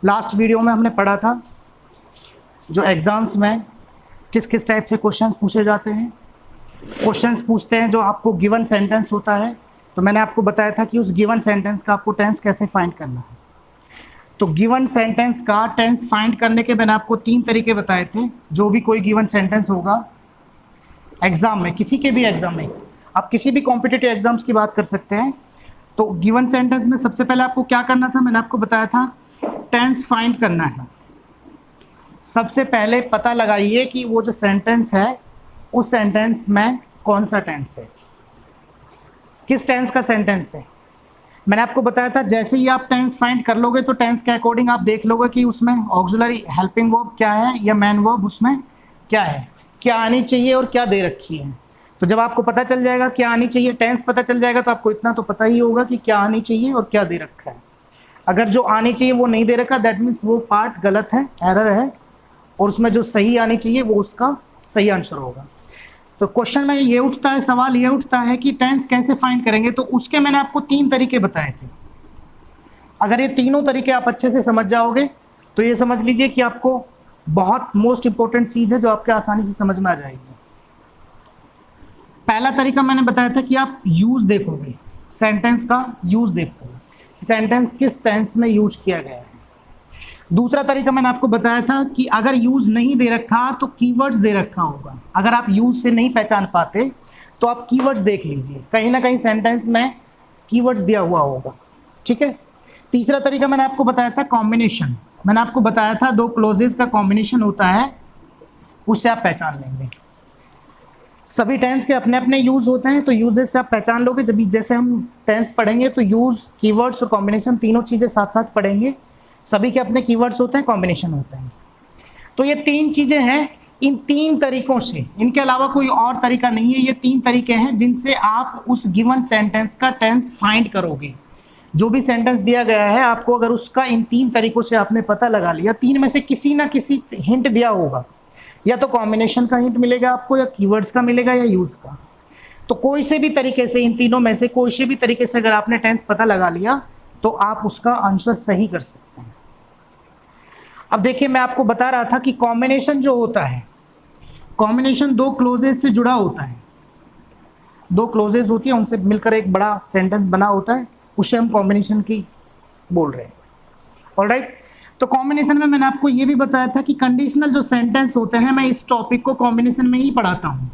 Last video में हमने पढ़ा था जो एग्ज़ाम्स में किस किस टाइप से क्वेश्चंस पूछे जाते हैं। क्वेश्चंस पूछते हैं जो आपको गिवन सेंटेंस होता है, तो मैंने आपको बताया था कि उस गिवन सेंटेंस का आपको टेंस कैसे फाइंड करना है। तो गिवन सेंटेंस का टेंस फाइंड करने के मैंने आपको 3 तरीके बताए थे। जो भी कोई गिवन सेंटेंस होगा एग्ज़ाम में, किसी के भी एग्ज़ाम में, आप किसी भी कॉम्पिटिटिव एग्ज़ाम्स की बात कर सकते हैं। तो गिवन सेंटेंस में सबसे पहले आपको क्या करना था, मैंने आपको बताया था टेंस फाइंड करना है। सबसे पहले पता लगाइए कि वो जो सेंटेंस है उस सेंटेंस में कौन सा टेंस है, किस टेंस का सेंटेंस है। मैंने आपको बताया था जैसे ही आप टेंस फाइंड कर लोगे तो टेंस के अकॉर्डिंग आप देख लोगे कि उसमें ऑक्सिलरी हेल्पिंग वर्ब क्या है या मेन वर्ब उसमें क्या है, क्या आनी चाहिए और क्या दे रखी है। तो जब आपको पता चल जाएगा क्या आनी चाहिए, टेंस पता चल जाएगा, तो आपको इतना तो पता ही होगा कि क्या आनी चाहिए और क्या दे रखा है। अगर जो आनी चाहिए वो नहीं दे रखा, दैट मीन्स वो पार्ट गलत है, एरर है, और उसमें जो सही आनी चाहिए वो उसका सही आंसर होगा। तो क्वेश्चन में ये उठता है, सवाल ये उठता है कि टेंस कैसे फाइंड करेंगे। तो उसके मैंने आपको 3 तरीके बताए थे। अगर ये तीनों तरीके आप अच्छे से समझ जाओगे तो ये समझ लीजिए कि आपको बहुत मोस्ट इंपॉर्टेंट चीज़ है जो आपके आसानी से समझ में आ जाएगी। पहला तरीका मैंने बताया था कि आप यूज़ देखोगे, सेंटेंस का यूज़ देखोगे, सेंटेंस किस सेंस में यूज किया गया है। दूसरा तरीका मैंने आपको बताया था कि अगर यूज़ नहीं दे रखा तो कीवर्ड्स दे रखा होगा। अगर आप यूज़ से नहीं पहचान पाते तो आप कीवर्ड्स देख लीजिए, कहीं ना कहीं सेंटेंस में कीवर्ड्स दिया हुआ होगा। ठीक है। तीसरा तरीका मैंने आपको बताया था कॉम्बिनेशन। मैंने आपको बताया था 2 क्लोजेस का कॉम्बिनेशन होता है, उससे आप पहचान लेंगे। सभी टेंस के अपने अपने यूज़ होते हैं, तो यूजेस से आप पहचान लोगे। जब जैसे हम टेंस पढ़ेंगे तो यूज़, कीवर्ड्स और कॉम्बिनेशन तीनों चीज़ें साथ साथ पढ़ेंगे। सभी के अपने कीवर्ड्स होते हैं, कॉम्बिनेशन होते हैं। तो ये 3 चीज़ें हैं। इन 3 तरीकों से, इनके अलावा कोई और तरीका नहीं है, ये 3 तरीके हैं जिनसे आप उस गिवन सेंटेंस का टेंस फाइंड करोगे। जो भी सेंटेंस दिया गया है आपको, अगर उसका इन 3 तरीकों से आपने पता लगा लिया, 3 में से किसी ना किसी हिंट दिया होगा, या तो कॉम्बिनेशन का हिंट मिलेगा आपको, या कीवर्ड्स का मिलेगा, या यूज़ का। तो कोई से भी तरीके से, इन तीनों में से कोई से भी तरीके से अगर आपने टेंस पता लगा लिया तो आप उसका आंसर सही कर सकते हैं। अब देखिए, मैं आपको बता रहा था कि कॉम्बिनेशन जो होता है, कॉम्बिनेशन 2 क्लोजेस से जुड़ा होता है। 2 क्लोजेस होती है, उनसे मिलकर एक बड़ा सेंटेंस बना होता है, उसे हम कॉम्बिनेशन की बोल रहे हैं। ऑलराइट। तो कॉम्बिनेशन में मैंने आपको ये भी बताया था कि कंडीशनल जो सेंटेंस होते हैं, मैं इस टॉपिक को कॉम्बिनेशन में ही पढ़ाता हूं।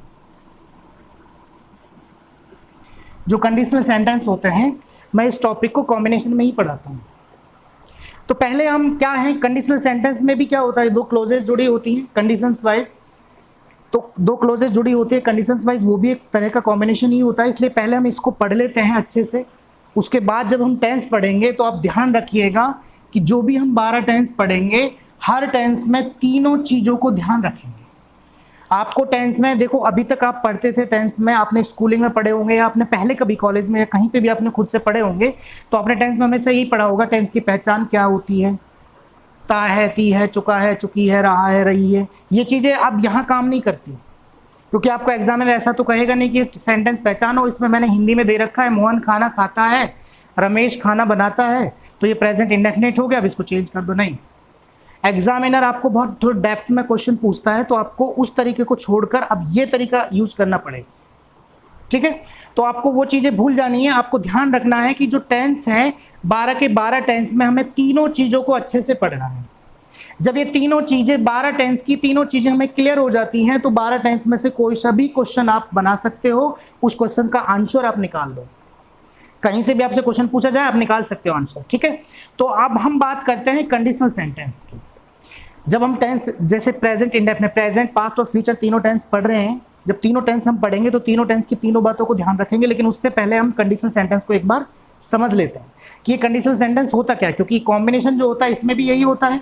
जो कंडीशनल सेंटेंस होते हैं मैं इस टॉपिक को कॉम्बिनेशन में ही पढ़ाता हूं। तो पहले हम क्या है, कंडीशनल सेंटेंस में भी क्या होता है, 2 क्लोजेस जुड़ी होती हैं कंडीशंस वाइज। तो 2 क्लोजेस जुड़ी होती है कंडीशंस वाइज, वो भी एक तरह का कॉम्बिनेशन ही होता है। इसलिए पहले हम इसको पढ़ लेते हैं अच्छे से। उसके बाद जब हम टेंस पढ़ेंगे तो आप ध्यान रखिएगा कि जो भी हम 12 टेंस पढ़ेंगे, हर टेंस में तीनों चीज़ों को ध्यान रखेंगे। आपको टेंस में, देखो अभी तक आप पढ़ते थे टेंस में, आपने स्कूलिंग में पढ़े होंगे या आपने पहले कभी कॉलेज में या कहीं पे भी आपने खुद से पढ़े होंगे, तो आपने टेंस में हमेशा यही पढ़ा होगा, टेंस की पहचान क्या होती है, ता है, ती है, चुका है, चुकी है, रहा है, रही है। ये चीज़ें अब यहाँ काम नहीं करती, क्योंकि आपको एग्जामिनर ऐसा तो कहेगा नहीं कि सेंटेंस पहचानो, इसमें मैंने हिंदी में दे रखा है मोहन खाना खाता है, रमेश खाना बनाता है, तो ये प्रेजेंट इंडेफिनिट हो गया, अब इसको चेंज कर दो। नहीं, एग्जामिनर आपको बहुत थोड़ा डेप्थ में क्वेश्चन पूछता है, तो आपको उस तरीके को छोड़कर अब ये तरीका यूज करना पड़ेगा। ठीक है। तो आपको वो चीज़ें भूल जानी है। आपको ध्यान रखना है कि जो टेंस है, 12 के 12 टेंस में हमें तीनों चीज़ों को अच्छे से पढ़ना है। जब ये तीनों चीज़ें, 12 टेंस की तीनों चीज़ें हमें क्लियर हो जाती हैं, तो 12 टेंस में से कोई सा भी क्वेश्चन आप बना सकते हो, उस क्वेश्चन का आंसर आप निकाल दो। कहीं से भी आपसे क्वेश्चन पूछा जाए आप निकाल सकते हो आंसर। ठीक है। तो अब हम बात करते हैं कंडीशनल सेंटेंस की। जब हम टेंस, जैसे प्रेजेंट इंडेफिनिट, प्रेजेंट, पास्ट और फ्यूचर तीनों टेंस पढ़ रहे हैं, जब तीनों टेंस हम पढ़ेंगे तो तीनों टेंस की तीनों बातों को ध्यान रखेंगे। लेकिन उससे पहले हम कंडीशनल सेंटेंस को एक बार समझ लेते हैं कि ये कंडीशनल सेंटेंस होता क्या है, क्योंकि कॉम्बिनेशन जो होता है इसमें भी यही होता है,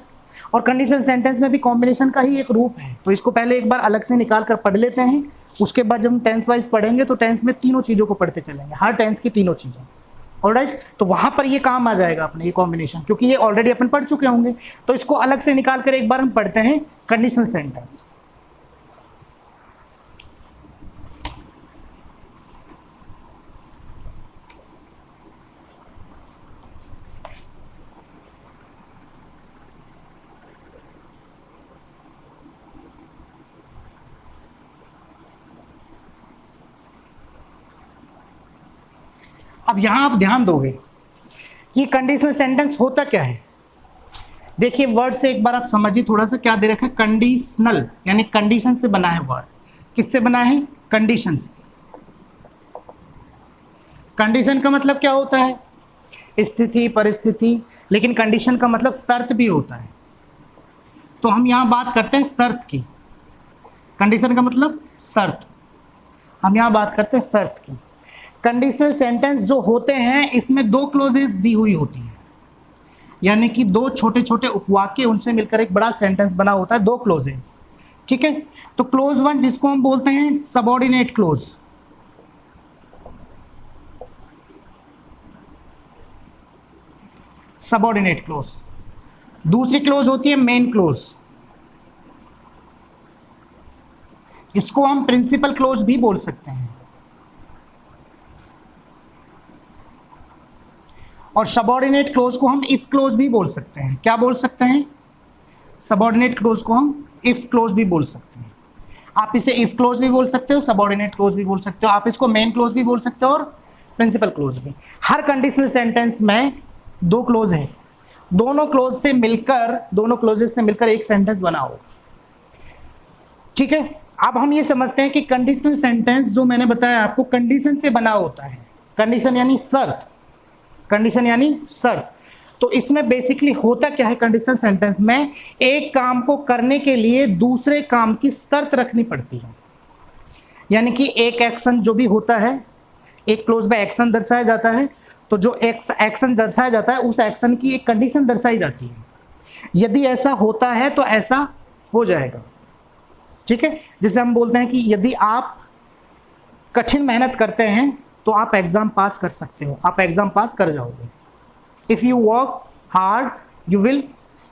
और कंडीशनल सेंटेंस में भी कॉम्बिनेशन का ही एक रूप है। तो इसको पहले एक बार अलग से निकाल कर पढ़ लेते हैं। उसके बाद जब हम टेंस वाइज पढ़ेंगे तो टेंस में तीनों चीज़ों को पढ़ते चलेंगे, हर टेंस की तीनों चीज़ें। ऑलराइट। तो वहां पर ये काम आ जाएगा अपने, ये कॉम्बिनेशन, क्योंकि ये ऑलरेडी अपन पढ़ चुके होंगे। तो इसको अलग से निकाल कर एक बार हम पढ़ते हैं कंडीशनल सेंटेंस। अब यहां आप ध्यान दोगे कि कंडीशनल सेंटेंस होता क्या है। देखिए वर्ड से एक बार आप समझिए थोड़ा सा, क्या दे रखा है, कंडीशनल, यानी कंडीशन से बना है वर्ड। किससे बना है, कंडीशन से। कंडीशन का मतलब क्या होता है, स्थिति, परिस्थिति, लेकिन कंडीशन का मतलब शर्त भी होता है। तो हम यहां बात करते हैं शर्त की। कंडीशन का मतलब शर्त, हम यहां बात करते हैं शर्त की। कंडीशनल सेंटेंस जो होते हैं इसमें दो क्लोजेस दी हुई होती हैं, यानी कि दो छोटे छोटे उपवाक्य, उनसे मिलकर एक बड़ा सेंटेंस बना होता है, दो क्लोजेस। ठीक है, तो क्लोज वन जिसको हम बोलते हैं सबऑर्डिनेट क्लोज, सबऑर्डिनेट क्लोज। दूसरी क्लोज होती है मेन क्लोज, इसको हम प्रिंसिपल क्लोज भी बोल सकते हैं। और सबऑर्डिनेट क्लोज को हम इफ क्लोज भी बोल सकते हैं। क्या बोल सकते हैं, सबऑर्डिनेट क्लोज को हम इफ क्लोज भी बोल सकते हैं। आप इसे इफ क्लोज भी बोल सकते हो, सबऑर्डिनेट क्लोज भी बोल सकते हो, आप इसको मेन क्लोज भी बोल सकते हो और प्रिंसिपल क्लोज भी। हर कंडीशनल सेंटेंस में दो क्लोज है, दोनों क्लोज से मिलकर, दोनों क्लोजेस से मिलकर एक सेंटेंस बना हो। ठीक है, अब हम ये समझते हैं कि कंडीशनल सेंटेंस जो मैंने बताया आपको कंडीशन से बना होता है। कंडीशन यानी शर्त, कंडीशन यानी शर्त। तो इसमें बेसिकली होता क्या है, कंडीशनल सेंटेंस में एक काम को करने के लिए दूसरे काम की शर्त रखनी पड़ती है। यानी कि एक एक्शन जो भी होता है, एक क्लोज में एक्शन दर्शाया जाता है, तो जो एक्शन दर्शाया जाता है उस एक्शन की एक कंडीशन दर्शाई जाती है। यदि ऐसा होता है तो ऐसा हो जाएगा। ठीक है, जैसे हम बोलते हैं कि यदि आप कठिन मेहनत करते हैं तो आप एग्जाम पास कर सकते हो, आप एग्जाम पास कर जाओगे। If you work hard you will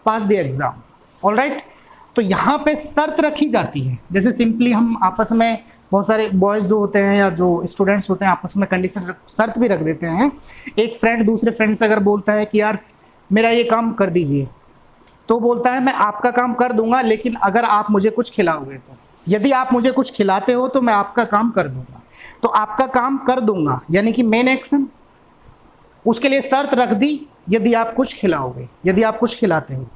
pass the exam. Alright, तो यहाँ पे शर्त रखी जाती है। जैसे सिंपली हम आपस में, बहुत सारे बॉयज़ जो होते हैं या जो स्टूडेंट्स होते हैं आपस में कंडीशन शर्त भी रख देते हैं। एक फ्रेंड दूसरे फ्रेंड से अगर बोलता है कि यार मेरा ये काम कर दीजिए, तो बोलता है मैं आपका काम कर दूंगा लेकिन अगर आप मुझे कुछ खिलाओगे तो, यदि आप मुझे कुछ खिलाते हो तो मैं आपका काम कर दूंगा। तो आपका काम कर दूंगा यानी कि मेन एक्शन, उसके लिए शर्त रख दी यदि आप कुछ खिलाओगे, यदि आप कुछ खिलाते हो।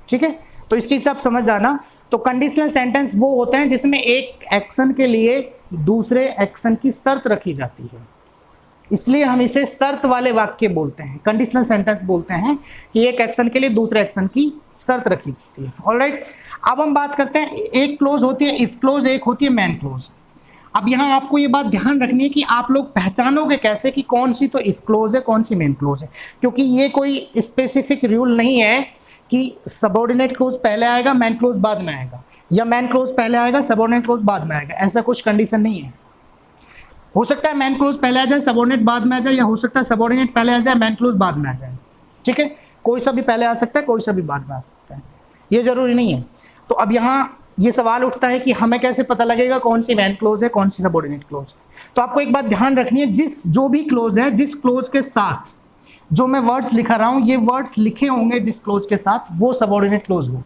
ठीक है, तो इस चीज़ से आप समझ जाना। तो कंडीशनल सेंटेंस वो होते हैं जिसमें एक एक्शन के लिए दूसरे एक्शन की शर्त रखी जाती है, इसलिए हम इसे शर्त वाले वाक्य बोलते हैं, कंडीशनल सेंटेंस बोलते हैं कि एक एक्शन के लिए दूसरे एक्शन की शर्त रखी जाती है। ऑलराइट, अब हम बात करते हैं, एक क्लोज होती है इफ क्लोज, एक होती है मैन क्लोज। अब यहाँ आपको ये बात ध्यान रखनी है कि आप लोग पहचानोगे कैसे कि कौन सी तो इफ क्लोज है, कौन सी मेन क्लोज है, क्योंकि ये कोई स्पेसिफिक रूल नहीं है कि सबऑर्डिनेट क्लोज पहले आएगा मैन क्लोज बाद में आएगा, या मैन क्लोज पहले आएगा सबऑर्डिनेट क्लोज बाद में आएगा। ऐसा कुछ कंडीशन नहीं है। हो सकता है मैन क्लोज पहले आ जाए सबऑर्डिनेट बाद में आ जाए, या हो सकता है सबऑर्डिनेट पहले आ जाए मैन क्लोज बाद में आ जाए। ठीक है, कोई सा भी पहले आ सकता है, कोई सा भी बाद में आ सकता है, ये जरूरी नहीं है। तो अब यहाँ ये सवाल उठता है कि हमें कैसे पता लगेगा कौन सी मैन क्लोज है, कौन सी सबऑर्डिनेट क्लोज है। तो आपको एक बात ध्यान रखनी है, जो भी क्लोज है, जिस क्लोज के साथ जो मैं वर्ड्स लिखा रहा हूं, ये वर्ड्स लिखे होंगे जिस क्लोज के साथ, वो सबऑर्डिनेट क्लोज हो।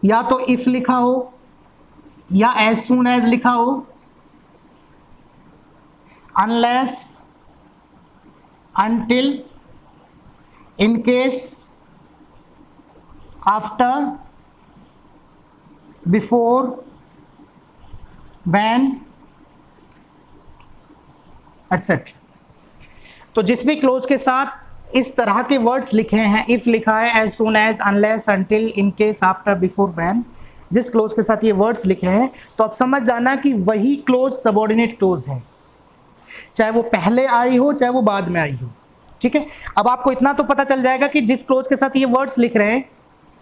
या तो इफ लिखा हो, या एज सून एज लिखा हो, unless, until, in case, after, before, when, etcetera. तो जिस भी क्लोज के साथ इस तरह के वर्ड्स लिखे हैं, इफ लिखा है, as soon as, unless, until, in case, after, before, when, जिस क्लोज के साथ ये वर्ड्स लिखे हैं, तो आप समझ जाना कि वही क्लोज सबऑर्डिनेट क्लोज है, चाहे वो पहले आई हो चाहे वो बाद में आई हो। ठीक है, अब आपको इतना तो पता चल जाएगा कि जिस क्लोज के साथ ये वर्ड्स लिख रहे हैं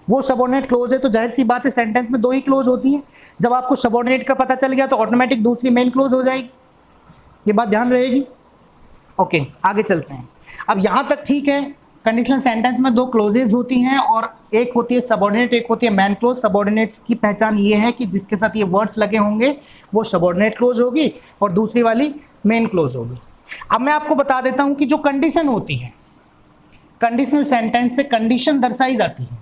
वो सबऑर्डिनेट क्लोज है, तो जाहिर सी बात है सेंटेंस में दो ही क्लोज होती हैं। जब आपको सबऑर्डिनेट का पता चल गया तो ऑटोमेटिक दूसरी मेन क्लोज हो जाएगी, ये बात ध्यान रहेगी। ओके, आगे चलते हैं। अब यहाँ तक ठीक है, कंडीशनल सेंटेंस में दो क्लोजेज होती हैं और एक होती है सबऑर्डिनेट, एक होती है मैन क्लोज। सबऑर्डिनेट्स की पहचान ये है कि जिसके साथ ये वर्ड्स लगे होंगे वो सबऑर्डिनेट क्लोज होगी और दूसरी वाली मेन क्लोज होगी। अब मैं आपको बता देता हूं कि जो कंडीशन होती है, कंडीशनल सेंटेंस से कंडीशन दर्शाई जाती है।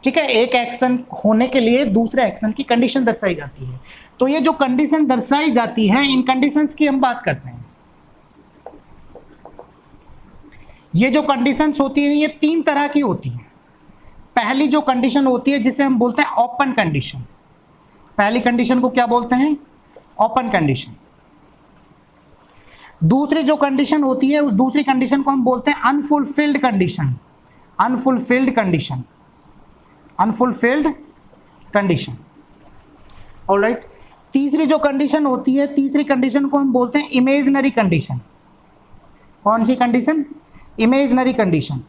ठीक है, एक एक्शन होने के लिए दूसरे एक्शन की कंडीशन दर्शाई जाती है। तो ये जो कंडीशन दर्शाई जाती है, इन कंडीशंस की हम बात करते हैं। ये जो कंडीशंस होती हैं ये 3 तरह की होती हैं। पहली जो कंडीशन होती है जिसे हम बोलते हैं ओपन कंडीशन, पहली कंडीशन को क्या बोलते हैं? Open condition. दूसरी जो कंडीशन होती है उस दूसरी कंडीशन को हम बोलते हैं unfulfilled condition, unfulfilled condition, unfulfilled condition. Alright, तीसरी जो कंडीशन होती है, तीसरी कंडीशन को हम बोलते हैं इमेजिनरी कंडीशन। कौन सी condition? Imaginary condition,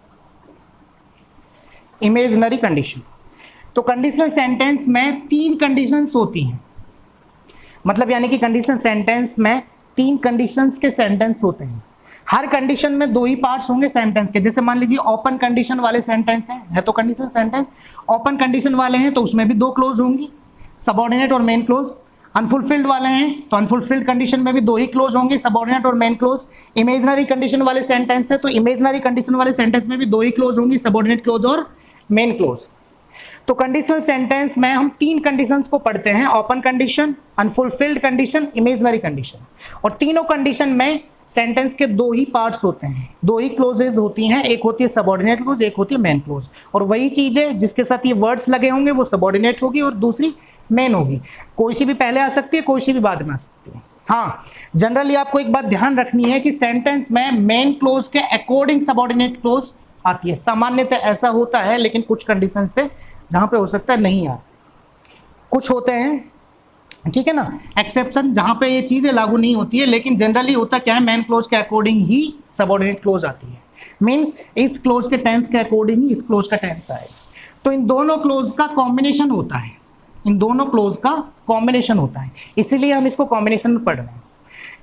imaginary condition. तो कंडीशनल सेंटेंस में 3 कंडीशंस होती हैं, मतलब यानी कि कंडीशनल सेंटेंस में 3 कंडीशंस के सेंटेंस होते हैं। हर कंडीशन में 2 ही पार्ट्स होंगे सेंटेंस के। जैसे मान लीजिए ओपन कंडीशन वाले सेंटेंस है तो कंडीशनल सेंटेंस ओपन कंडीशन वाले हैं तो उसमें भी 2 क्लोज होंगी, सबऑर्डिनेट और मेन क्लोज। अनफुलफिल्ड वाले हैं तो अनफुलफिल्ड कंडीशन में भी 2 ही क्लोज होंगे, सबऑर्डिनेट और मेन क्लोज। इमेजिनरी कंडीशन वाले सेंटेंस है तो इमेजिनरी कंडीशन वाले सेंटेंस में भी 2 ही क्लोज होंगी, सबऑर्डिनेट क्लोज और मेन क्लोज। तो कंडीशनल सेंटेंस में हम 3 कंडीशंस को पढ़ते हैं, open condition, unfulfilled condition, imaginary condition. और तीनों कंडीशन में सेंटेंस के 2 ही पार्ट्स होते हैं, 2 ही क्लोजेज होती हैं, एक होती है सबऑर्डिनेट क्लोज, एक होती है मेन क्लोज। और वही चीज है जिसके साथ ये वर्ड्स लगे होंगे वो सबऑर्डिनेट होगी और दूसरी मेन होगी। कोई सी भी पहले आ सकती है, कोई सी भी बाद में आ सकती है। हाँ, जनरली आपको एक बात ध्यान रखनी है कि सेंटेंस में मेन क्लोज के अकॉर्डिंग सबऑर्डिनेट क्लोज आती है। सामान्यतः ऐसा होता है, लेकिन कुछ कंडीशन से जहां पे हो सकता है नहीं यार, कुछ होते हैं, ठीक है ना, एक्सेप्शन जहां पे ये चीजें लागू नहीं होती है। लेकिन जनरली होता क्या है, मेन क्लोज के अकॉर्डिंग ही सबऑर्डिनेट क्लोज आती है। मींस इस क्लोज के टेंस के अकॉर्डिंग ही इस क्लोज का टेंस आएगा। तो इन दोनों क्लोज का कॉम्बिनेशन होता है, इन दोनों क्लोज का कॉम्बिनेशन होता है, इसीलिए हम इसको कॉम्बिनेशन में पढ़ रहे हैं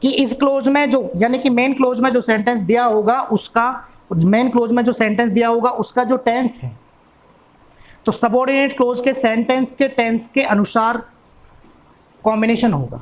कि इस क्लोज में जो, यानी कि मेन क्लोज में जो सेंटेंस दिया होगा उसका, मेन क्लोज में जो सेंटेंस दिया होगा उसका जो टेंस है, तो सबऑर्डिनेट क्लोज के सेंटेंस के टेंस के अनुसार कॉम्बिनेशन होगा।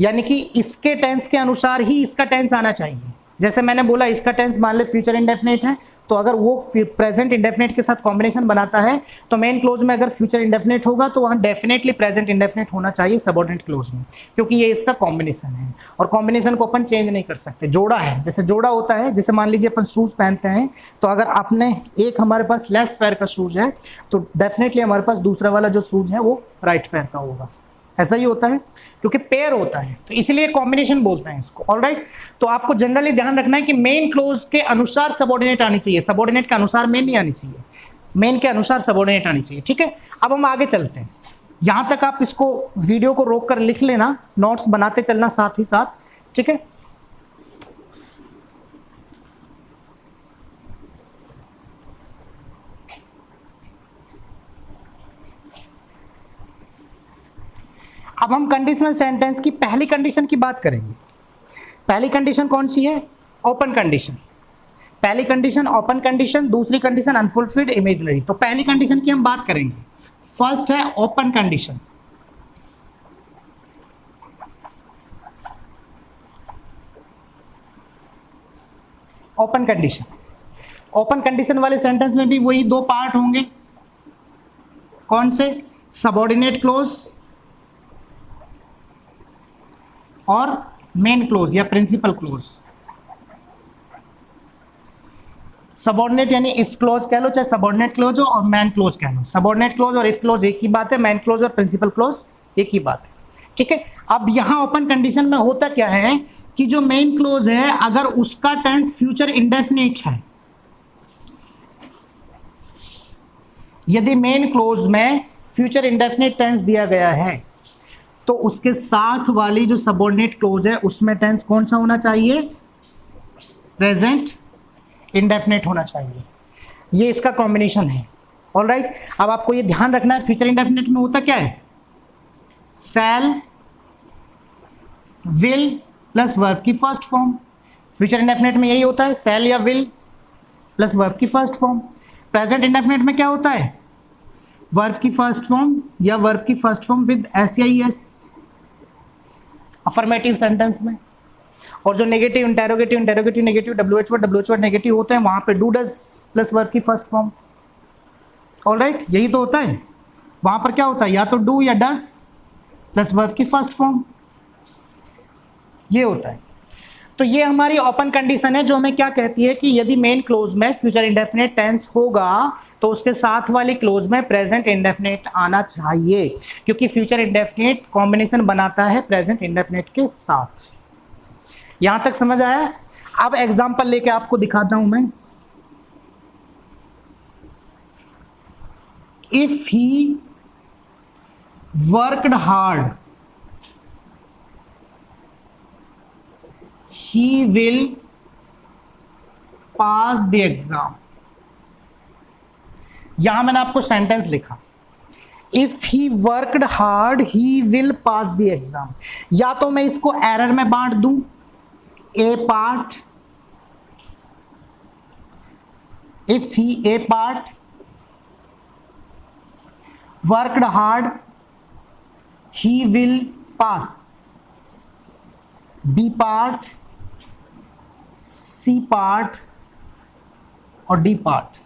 यानी कि इसके टेंस के अनुसार ही इसका टेंस आना चाहिए। जैसे मैंने बोला इसका टेंस मान ले फ्यूचर इंडेफिनिट है, तो अगर वो प्रेजेंट इंडेफिनिट के साथ कॉम्बिनेशन बनाता है तो मेन क्लोज में अगर फ्यूचर इंडेफिनिट होगा तो वहाँ डेफिनेटली प्रेजेंट इंडेफिनिट होना चाहिए सबऑर्डिनेट क्लोज में, क्योंकि ये इसका कॉम्बिनेशन है। और कॉम्बिनेशन को अपन चेंज नहीं कर सकते। जोड़ा है, जैसे जोड़ा होता है, जैसे मान लीजिए अपन शूज़ पहनते हैं, तो अगर आपने एक हमारे पास लेफ्ट पैर का शूज़ है तो डेफिनेटली हमारे पास दूसरा वाला जो शूज़ है वो राइट पैर का होगा। ऐसा ही होता है क्योंकि पेयर होता है, तो इसलिए कॉम्बिनेशन बोलते हैं इसको। ऑलराइट, तो आपको जनरली ध्यान रखना है कि मेन क्लोज के अनुसार सबऑर्डिनेट आनी चाहिए, सबऑर्डिनेट के अनुसार मेन नहीं आनी चाहिए, मेन के अनुसार सबऑर्डिनेट आनी चाहिए। ठीक है, अब हम आगे चलते हैं। यहां तक आप इसको वीडियो को रोक कर लिख लेना, नोट्स बनाते चलना साथ ही साथ। ठीक है, अब हम कंडीशनल सेंटेंस की पहली कंडीशन की बात करेंगे। पहली कंडीशन कौन सी है? Open condition. पहली कंडीशन ओपन कंडीशन, दूसरी कंडीशन अनफुलफिल्ड इमेजिनरी। तो पहली कंडीशन की हम बात करेंगे। फर्स्ट है open condition. Open condition, open condition वाले सेंटेंस में भी वही 2 पार्ट होंगे। कौन से? सबऑर्डिनेट क्लोज और मेन क्लोज या प्रिंसिपल क्लोज। सबऑर्डिनेट यानी इफ क्लोज कह लो, चाहे सबऑर्डिनेट क्लोज हो और मेन क्लोज कह लो। सबऑर्डिनेट क्लोज और इफ क्लोज एक ही बात है, मेन क्लोज और प्रिंसिपल क्लोज एक ही बात है। ठीक है, अब यहां ओपन कंडीशन में होता क्या है कि जो मेन क्लोज है अगर उसका टेंस फ्यूचर इंडेफिनिट है, यदि मेन क्लोज में फ्यूचर इंडेफिनिट टेंस दिया गया है तो उसके साथ वाली जो सबऑर्डिनेट क्लोज है उसमें टेंस कौन सा होना चाहिए? प्रेजेंट इंडेफिनिट होना चाहिए। ये इसका कॉम्बिनेशन है। ऑलराइट, अब आपको ये ध्यान रखना है फ्यूचर इंडेफिनिट में होता क्या है? शैल, विल प्लस वर्ब की फर्स्ट फॉर्म। फ्यूचर इंडेफिनिट में यही होता है, शैल या विल प्लस वर्ब की फर्स्ट फॉर्म। प्रेजेंट इंडेफिनिट में क्या होता है? वर्ब की फर्स्ट फॉर्म या वर्ब की first form with SIS affirmative sentence में। और जो negative, interrogative, interrogative negative, WH word negative होते हैं, वहां पे डू डज प्लस वर्ब की फर्स्ट फॉर्म। ऑलराइट, यही तो होता है। वहां पर क्या होता है? या तो डू या डज प्लस वर्ब की फर्स्ट फॉर्म, ये होता है। तो ये हमारी ओपन कंडीशन है जो हमें क्या कहती है कि यदि मेन क्लोज में फ्यूचर इंडेफिनिट टेंस होगा तो उसके साथ वाली क्लोज में प्रेजेंट इंडेफिनिट आना चाहिए, क्योंकि फ्यूचर इंडेफिनिट कॉम्बिनेशन बनाता है प्रेजेंट इंडेफिनिट के साथ। यहां तक समझ आया? अब एग्जांपल लेके आपको दिखाता हूं मैं। If he worked hard he will pass the exam। यहां मैंने आपको सेंटेंस लिखा, if he worked hard he will pass the exam. या तो मैं इसको एरर में बांट दूं, A part, if he A part worked hard he will pass, B part, C part और डी पार्ट,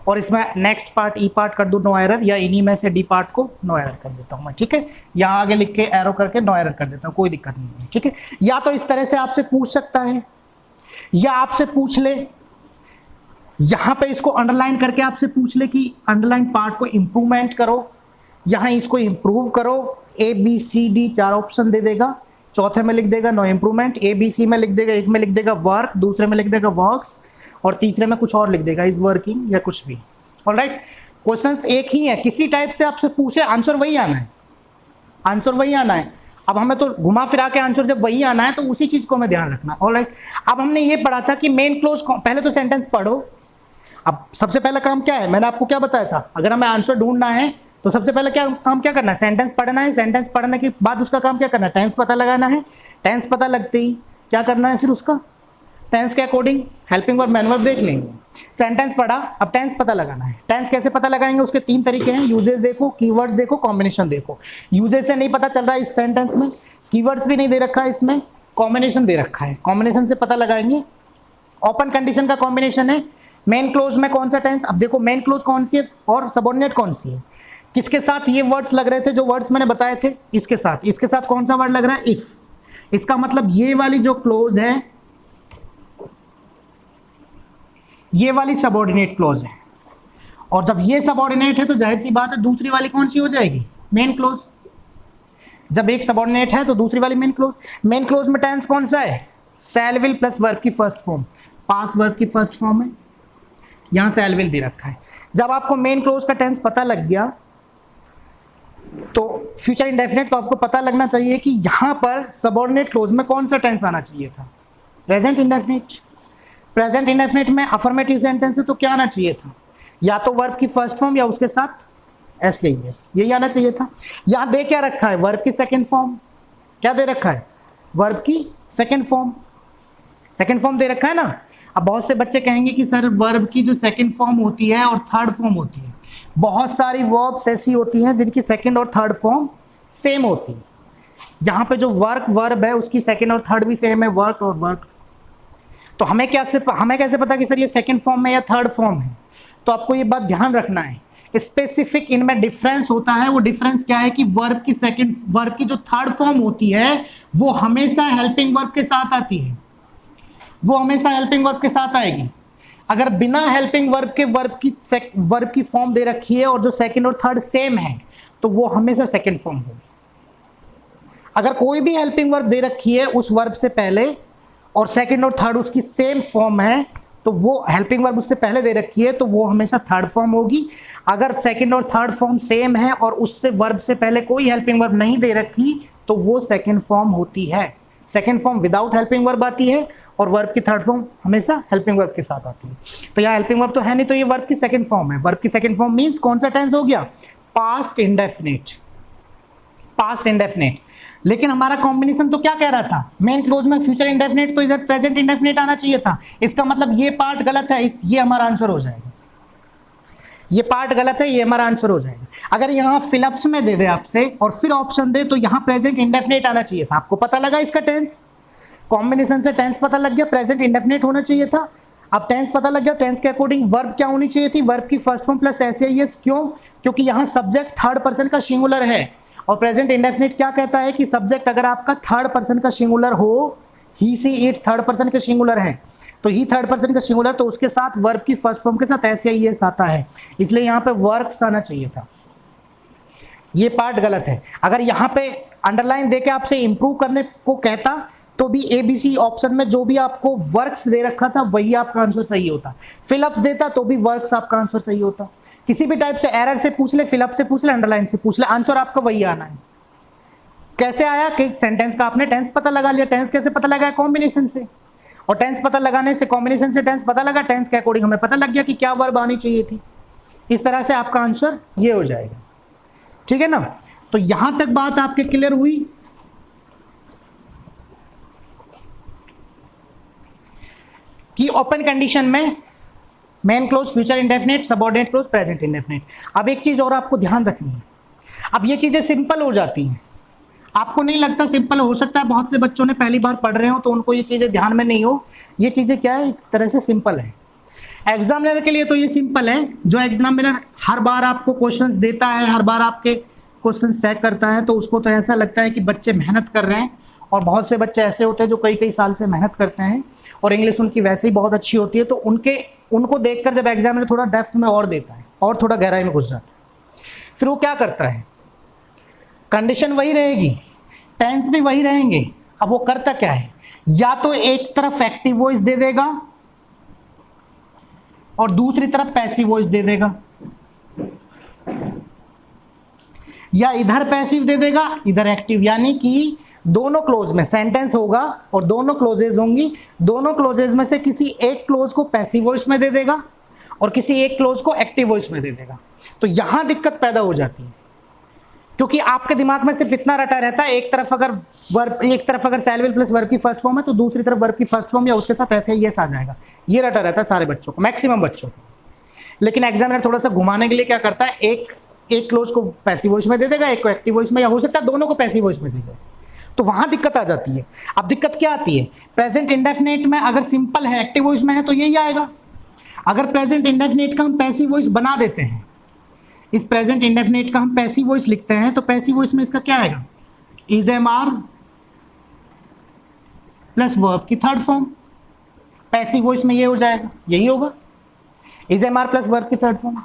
और इसमें नेक्स्ट पार्ट ई पार्ट कर दूं नो एरर, या इन्हीं में से डी पार्ट को नो एरर कर देता हूं मैं, ठीक है। यहां आगे लिख के एरो करके नो एरर कर देता हूं, कोई दिक्कत नहीं है, ठीक है। या तो इस तरह से आपसे पूछ सकता है, या आपसे पूछ ले, यहां पे इसको अंडरलाइन करके आपसे पूछ ले कि अंडरलाइन पार्ट को इंप्रूवमेंट करो, यहां इसको इंप्रूव करो। A B C D 4 option दे देगा, चौथे में लिख देगा no improvement, A B C में लिख देगा, एक में लिख देगा वर्क, दूसरे में लिख देगा वर्क्स, और तीसरे में कुछ और लिख देगा इज वर्किंग या कुछ भी। ऑलराइट, क्वेश्चंस एक ही है, किसी टाइप से आपसे पूछे आंसर वही आना है, आंसर वही आना है। अब हमें तो घुमा फिरा के आंसर जब वही आना है तो उसी चीज को हमें ध्यान रखना। ऑलराइट, अब हमने ये पढ़ा था कि मेन क्लोज, पहले तो सेंटेंस पढ़ो। अब सबसे पहला काम क्या है, मैंने आपको क्या बताया था, अगर हमें आंसर ढूंढना है तो सबसे पहले काम क्या करना है, सेंटेंस पढ़ना है। सेंटेंस पढ़ने के बाद उसका काम क्या करना है, टेंस पता लगाना है। टेंस पता लगते ही क्या करना है, फिर उसका टेंस के according helping verb, main verb देख लेंगे। सेंटेंस पढ़ा, अब टेंस पता लगाना है। टेंस कैसे पता लगाएंगे, उसके 3 तरीके हैं, यूजेस देखो, कीवर्ड्स देखो, कॉम्बिनेशन देखो। यूजेस से नहीं पता चल रहा है इस सेंटेंस में, कीवर्ड्स भी नहीं दे रखा है इसमें, कॉम्बिनेशन दे रखा है, कॉम्बिनेशन से पता लगाएंगे। ओपन कंडीशन का कॉम्बिनेशन है, मेन क्लोज में कौन सा टेंस, अब देखो मेन क्लोज कौन सी है और सबऑर्डिनेट कौन सी है, किसके साथ ये वर्ड्स लग रहे थे, जो वर्ड्स मैंने बताए थे, इसके साथ कौन सा वर्ड लग रहा है, इफ। इसका मतलब ये वाली जो क्लोज है, ये वाली सबऑर्डिनेट क्लोज है, और जब ये सबऑर्डिनेट है तो जाहिर सी बात है दूसरी वाली कौन सी हो जाएगी, मेन क्लोज। जब एक सबऑर्डिनेट है तो दूसरी वाली मेन क्लोज। मेन क्लोज में टेंस कौन सा है, शैल विल प्लस वर्ब की फर्स्ट फॉर्म, पास वर्ब की फर्स्ट फॉर्म है, यहां शैल विल दे रखा है। जब आपको मेन क्लोज का टेंस पता लग गया तो फ्यूचर इंडेफिनिट, तो आपको पता लगना चाहिए कि यहां पर सबऑर्डिनेट क्लोज में कौन सा टेंस आना चाहिए था, प्रेजेंट इंडेफिनिट। प्रेजेंट इंडेफिनिट में अफर्मेटिव सेंटेंस है तो क्या आना चाहिए था, या तो वर्ब की फर्स्ट फॉर्म या उसके साथ एस या एस, यही आना चाहिए था। यहां दे क्या रखा है, वर्ब की सेकंड फॉर्म। क्या दे रखा है, वर्ब की सेकंड फॉर्म, सेकंड फॉर्म दे रखा है ना। अब बहुत से बच्चे कहेंगे कि सर वर्ब की जो सेकंड फॉर्म होती है और थर्ड फॉर्म होती है, बहुत सारी वर्ब्स ऐसी होती हैं जिनकी सेकंड और थर्ड फॉर्म सेम होती है। यहाँ पे जो वर्ब है उसकी सेकंड और थर्ड भी सेम है, वर्क और वर्क। तो हमें कैसे पता कि सर ये सेकंड फॉर्म है या थर्ड फॉर्म है, तो आपको ये बात ध्यान रखना है, स्पेसिफिक इनमें डिफरेंस होता है। वो डिफरेंस क्या है कि वर्ब की जो थर्ड फॉर्म होती है वो हमेशा हेल्पिंग वर्ब के साथ आती है, वो हमेशा हेल्पिंग वर्ब के साथ आएगी। अगर बिना हेल्पिंग वर्ब के वर्ब की फॉर्म दे रखी है और जो सेकंड और थर्ड सेम है तो वो हमेशा सेकंड फॉर्म होगी। अगर कोई भी हेल्पिंग वर्ब दे रखी है उस वर्ब से पहले और सेकंड और थर्ड उसकी सेम फॉर्म है तो वो हेल्पिंग वर्ब उससे पहले दे रखी है तो वो हमेशा थर्ड फॉर्म होगी। अगर सेकंड और थर्ड फॉर्म सेम है और उससे वर्ब से पहले कोई हेल्पिंग वर्ब नहीं दे रखी तो वो सेकंड फॉर्म होती है। Second form without helping verb आती है और वर्ब की थर्ड फॉर्म हमेशा हेल्पिंग वर्ब के साथ आती है। तो यहाँ हेल्पिंग वर्ब तो है नहीं, तो ये वर्ब की सेकंड फॉर्म है। वर्ब की सेकंड फॉर्म मींस कौन सा टेंस हो गया, पास्ट इंडेफिनिट, पास्ट इंडेफिनिट। लेकिन हमारा कॉम्बिनेशन तो क्या कह रहा था, मेन क्लोज में फ्यूचर इंडेफिनिट, तो इधर प्रेजेंट इंडेफिनिट आना चाहिए था। इसका मतलब ये पार्ट गलत है, ये हमारा आंसर हो जाएगा। ये पार्ट गलत है, ये हमारा आंसर हो जाएगा। अगर यहाँ फिलअप्स में दे दे आपसे और फिर ऑप्शन दे तो यहाँ प्रेजेंट इंडेफिनिट आना चाहिए था। आपको पता लगा इसका टेंस, कॉम्बिनेशन से टेंस पता लग गया, प्रेजेंट इंडेफिनिट होना चाहिए था। अब टेंस पता लग गया, टेंस के अकॉर्डिंग वर्ब क्या होनी चाहिए थी, वर्ब की फर्स्ट फॉर्म प्लस एस या एस। क्यों, क्योंकि यहाँ सब्जेक्ट थर्ड पर्सन का सिंगुलर है और प्रेजेंट इंडेफिनिट क्या कहता है कि सब्जेक्ट अगर आपका थर्ड पर्सन का सिंगुलर हो ही सी इट थर्ड पर्सन के सिंगुलर है, तो ही थर्ड पर्सन का सिंगुलर, तो उसके साथ वर्ब की फर्स्ट फॉर्म के साथ ऐसे ही एस आता है, इसलिए यहाँ पे वर्क्स आना चाहिए था। ये पार्ट गलत है। अगर यहाँ पे अंडरलाइन देके आपसे इंप्रूव करने को कहता तो भी ABC ऑप्शन में जो भी आपको वर्क्स दे रखा था वही आपका आंसर सही होता। फिलअप्स देता तो भी वर्क्स आपका आंसर सही होता। किसी भी टाइप से एरर से पूछ ले, फिलअप से पूछ ले, अंडरलाइन से पूछ ले, आंसर आपका वही आना है। कैसे आया कि सेंटेंस का आपने टेंस पता लगा लिया। टेंस कैसे पता लगा? कॉम्बिनेशन से, और टेंस पता लगाने से, कॉम्बिनेशन से टेंस पता लगा, टेंस के अकॉर्डिंग हमें पता लग गया कि क्या वर्ब आनी चाहिए थी। इस तरह से आपका आंसर ये हो जाएगा, ठीक है ना। तो यहां तक बात आपके क्लियर हुई। कि ओपन कंडीशन में main close, future indefinite, subordinate close, present indefinite. अब एक चीज और आपको ध्यान रखनी है, अब ये चीजें सिंपल हो जाती हैं। आपको नहीं लगता सिंपल हो सकता है, बहुत से बच्चों ने पहली बार पढ़ रहे हो तो उनको ये चीजें ध्यान में नहीं हो। ये चीजें क्या है, एक तरह से सिंपल है। एग्जामिनर के लिए तो ये सिंपल है, जो एग्जामिनर हर बार आपको क्वेश्चंस देता है, हर बार आपके क्वेश्चंस चेक करता है, तो उसको तो ऐसा लगता है कि बच्चे मेहनत कर रहे हैं। और बहुत से बच्चे ऐसे होते हैं जो कई कई साल से मेहनत करते हैं और इंग्लिश उनकी वैसे ही बहुत अच्छी होती है, तो उनको देखकर जब एग्जामिनर थोड़ा डेप्थ में और देता है और थोड़ा गहराई में घुस जाता है, फिर वो क्या करता है, कंडीशन वही रहेगी, टेंस भी वही रहेंगे। अब वो करता क्या है, या तो एक तरफ एक्टिव वॉइस दे देगा और दूसरी तरफ पैसिव वॉइस दे देगा, या इधर पैसिव दे देगा इधर एक्टिव, यानी कि दोनों क्लोज में सेंटेंस होगा और दोनों क्लोजेज होंगी, दोनों क्लोजेज में से किसी एक क्लोज को पैसिव वॉइस में दे देगा और किसी एक क्लोज को एक्टिव वॉइस में दे देगा। तो यहां दिक्कत पैदा हो जाती है, क्योंकि आपके दिमाग में सिर्फ इतना रटा रहता है, एक तरफ अगर शैल विल प्लस वर्ब की फर्स्ट फॉर्म है तो दूसरी तरफ वर्ब की फर्स्ट फॉर्म या उसके साथ ऐसे ही यस आ जाएगा। ये रटा रहता है सारे बच्चों को, मैक्सिमम बच्चों को। लेकिन एग्जामिनर थोड़ा सा घुमाने के लिए क्या करता है, एक क्लोज को पैसिव वॉइस में दे देगा, एक को एक्टिव वॉइस में, या हो सकता है दोनों को पैसिव वॉइस में देगा। तो वहां दिक्कत आ जाती है। अब दिक्कत क्या आती है, प्रेजेंट इंडेफिनिट में अगर सिंपल है, एक्टिव वॉइस में है तो यही आएगा। अगर प्रेजेंट इंडेफिनिट का हम पैसिव वॉइस बना देते हैं, इस प्रेजेंट इंडेफिनिट का हम पैसिव वॉइस लिखते हैं, तो पैसिव वॉइस में इसका क्या आएगा, is am are plus verb की थर्ड फॉर्म। पैसिव वॉइस में ये हो जाएगा, यही होगा, is am are plus verb की थर्ड फॉर्म।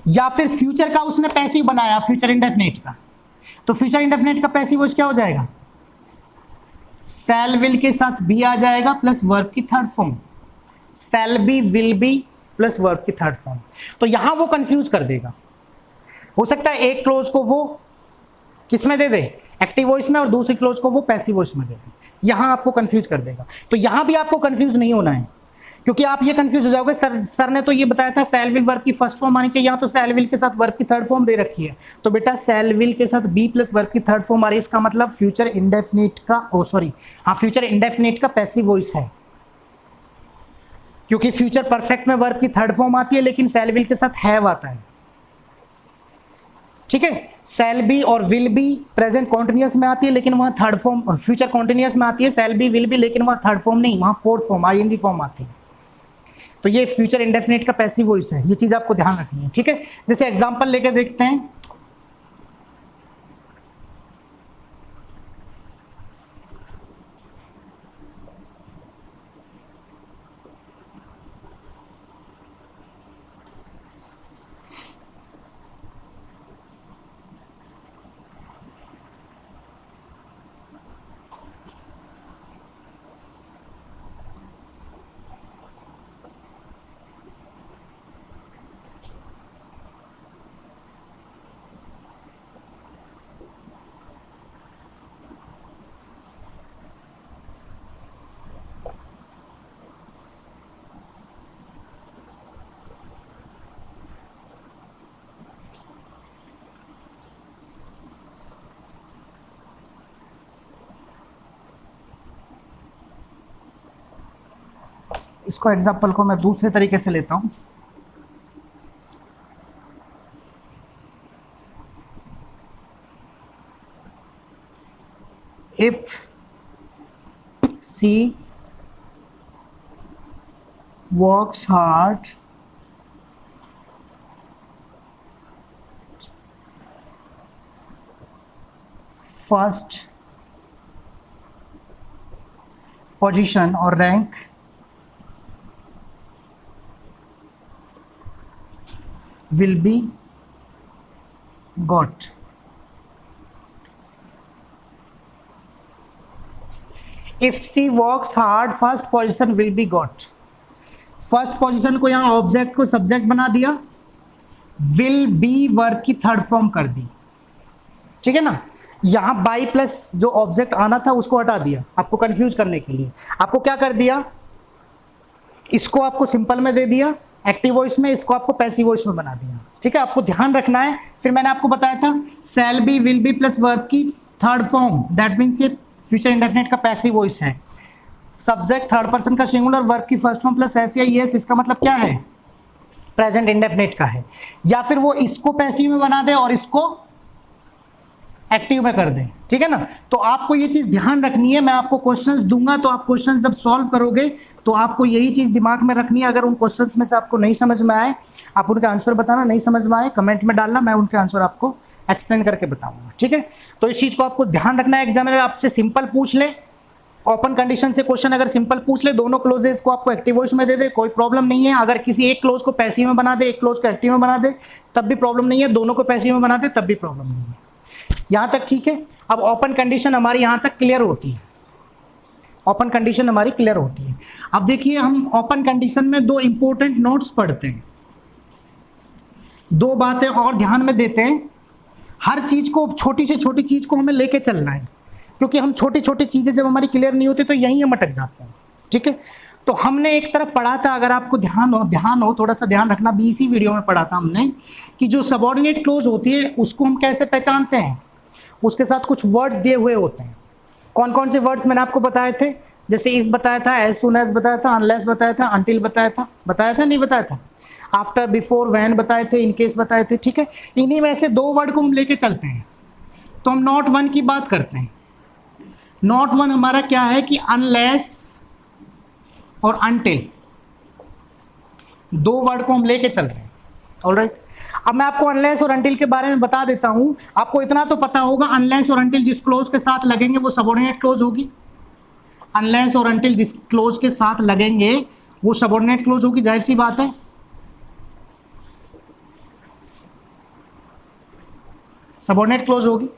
या फिर फ्यूचर का उसने पैसिव बनाया, फ्यूचर इंडेफिनिट का, तो फ्यूचर इंडेफिनिट का पैसिव वॉइस क्या हो जाएगा, शैल विल के साथ बी आ जाएगा प्लस वर्ब की third form, shall be will be plus verb की थर्ड फॉर्म। तो यहां वो कंफ्यूज कर देगा। हो सकता है एक क्लोज को वो किस में दे दे, एक्टिव वॉइस में, और दूसरी क्लोज को वो पैसिव वॉइस में दे दे, यहां आपको कंफ्यूज कर देगा। तो यहां भी आपको कंफ्यूज नहीं होना है, क्योंकि आप ये कंफ्यूज हो जाओगे, सर ने तो ये बताया था शैल विल वर्ब की फर्स्ट फॉर्म आनी चाहिए, यहाँ तो शैल विल के साथ वर्ब की थर्ड फॉर्म दे रखी है, तो बेटा शैल विल के साथ बी प्लस वर्ब की थर्ड फॉर्म आ रही है, इसका मतलब फ्यूचर इंडेफिनिट का, फ्यूचर इंडेफिनिट का पैसिव वॉइस है, क्योंकि फ्यूचर परफेक्ट में वर्ब की थर्ड फॉर्म आती है, लेकिन शैल विल के साथ हैव आता है। ठीक है, शैल बी और विल बी प्रेजेंट कॉन्टिन्यूअस में आती है, लेकिन वहां थर्ड फॉर्म, फ्यूचर कॉन्टिन्यूअस में आती है शैल बी विल बी, लेकिन वहां थर्ड फॉर्म नहीं, वहां फोर्थ फॉर्म आईएनजी फॉर्म आती है। तो ये फ्यूचर इंडेफिनिट का पैसिव वॉइस है, ये चीज आपको ध्यान रखनी है। ठीक है, जैसे एग्जांपल लेके देखते हैं, इसको एग्जांपल को मैं दूसरे तरीके से लेता हूं। If she works hard first position और rank will be got. If she works hard, first position will be got. First position को यहां ऑब्जेक्ट को सब्जेक्ट बना दिया, विल बी वर्ब की थर्ड फॉर्म कर दी, ठीक है ना। यहां बाई प्लस जो ऑब्जेक्ट आना था उसको हटा दिया आपको कंफ्यूज करने के लिए। आपको क्या कर दिया, इसको आपको सिंपल में दे दिया एक्टिव वॉइस में, इसको आपको पैसिव वॉइस में बना दिया, ठीक है। आपको ध्यान रखना है, फिर मैंने आपको बताया था shall be will be plus verb की थर्ड फॉर्म, दैट मीन्स ये फ्यूचर इंडेफिनिट का पैसिव वॉइस है। सब्जेक्ट थर्ड पर्सन का सिंगुलर, वर्ब की फर्स्ट फॉर्म प्लस एस या ईएस, इसका मतलब क्या है, प्रेजेंट इंडेफिनिट का है। या फिर वो इसको पैसिव में बना दे और इसको एक्टिव में कर दे, ठीक है ना। तो आपको ये चीज ध्यान रखनी है, मैं आपको क्वेश्चंस दूंगा तो आप क्वेश्चंस जब सॉल्व करोगे तो आपको यही चीज दिमाग में रखनी है। अगर उन क्वेश्चंस में से आपको नहीं समझ में आए, आप उनके आंसर बताना, नहीं समझ में आए कमेंट में डालना, मैं उनके आंसर आपको एक्सप्लेन करके बताऊंगा, ठीक है। तो इस चीज को आपको ध्यान रखना है, एग्जामिनर आपसे सिंपल पूछ ले, ओपन कंडीशन से क्वेश्चन अगर सिंपल पूछ ले, दोनों क्लोजेस को आपको एक्टिव वॉइस में दे दे, कोई प्रॉब्लम नहीं है। अगर किसी एक क्लोज को पैसिव में बना दे, एक क्लोज को एक्टिव में बना दे, तब भी प्रॉब्लम नहीं है। दोनों को पैसिव में बना दे, तब भी प्रॉब्लम नहीं है। यहां तक ठीक है। अब ओपन कंडीशन हमारी यहां तक क्लियर होती है, ओपन कंडीशन हमारी क्लियर होती है। अब देखिए हम ओपन कंडीशन में दो इंपॉर्टेंट नोट्स पढ़ते हैं, दो बातें और ध्यान में देते हैं। हर चीज को, छोटी से छोटी चीज को हमें लेके चलना है, क्योंकि हम छोटी छोटी चीजें जब हमारी क्लियर नहीं होती तो यहीं हम अटक जाते हैं, ठीक है। तो हमने एक तरफ पढ़ा था, अगर आपको ध्यान हो थोड़ा सा ध्यान रखना, बीसी वीडियो में पढ़ा था हमने कि जो सबऑर्डिनेट क्लोज होती है उसको हम कैसे पहचानते हैं, उसके साथ कुछ वर्ड्स दिए हुए होते हैं। कौन कौन से वर्ड्स मैंने आपको बताए थे, जैसे इफ बताया था, एज सून एज बताया था, अनलेस बताया था, अंटिल बताया था नहीं बताया था, आफ्टर, बिफोर, व्हेन बताए थे, इन केस बताए थे, ठीक है। इन्हीं में से दो वर्ड को हम लेके चलते हैं। तो हम नॉट वन की बात करते हैं। नॉट वन हमारा क्या है कि अनलेस और अनटिल, दो वर्ड को हम लेके चल रहे हैं, ऑलराइट। अब मैं आपको अनलेस और अनटिल के बारे में बता देता हूं। आपको इतना तो पता होगा, अनलेस और अनटिल जिस क्लोज के साथ लगेंगे वो सबऑर्डिनेट क्लोज होगी। अनलेस और अनटिल जिस क्लोज के साथ लगेंगे वो सबऑर्डिनेट क्लोज होगी, जाहिर सी बात है। सबऑर्डिनेट क्लोज होगी।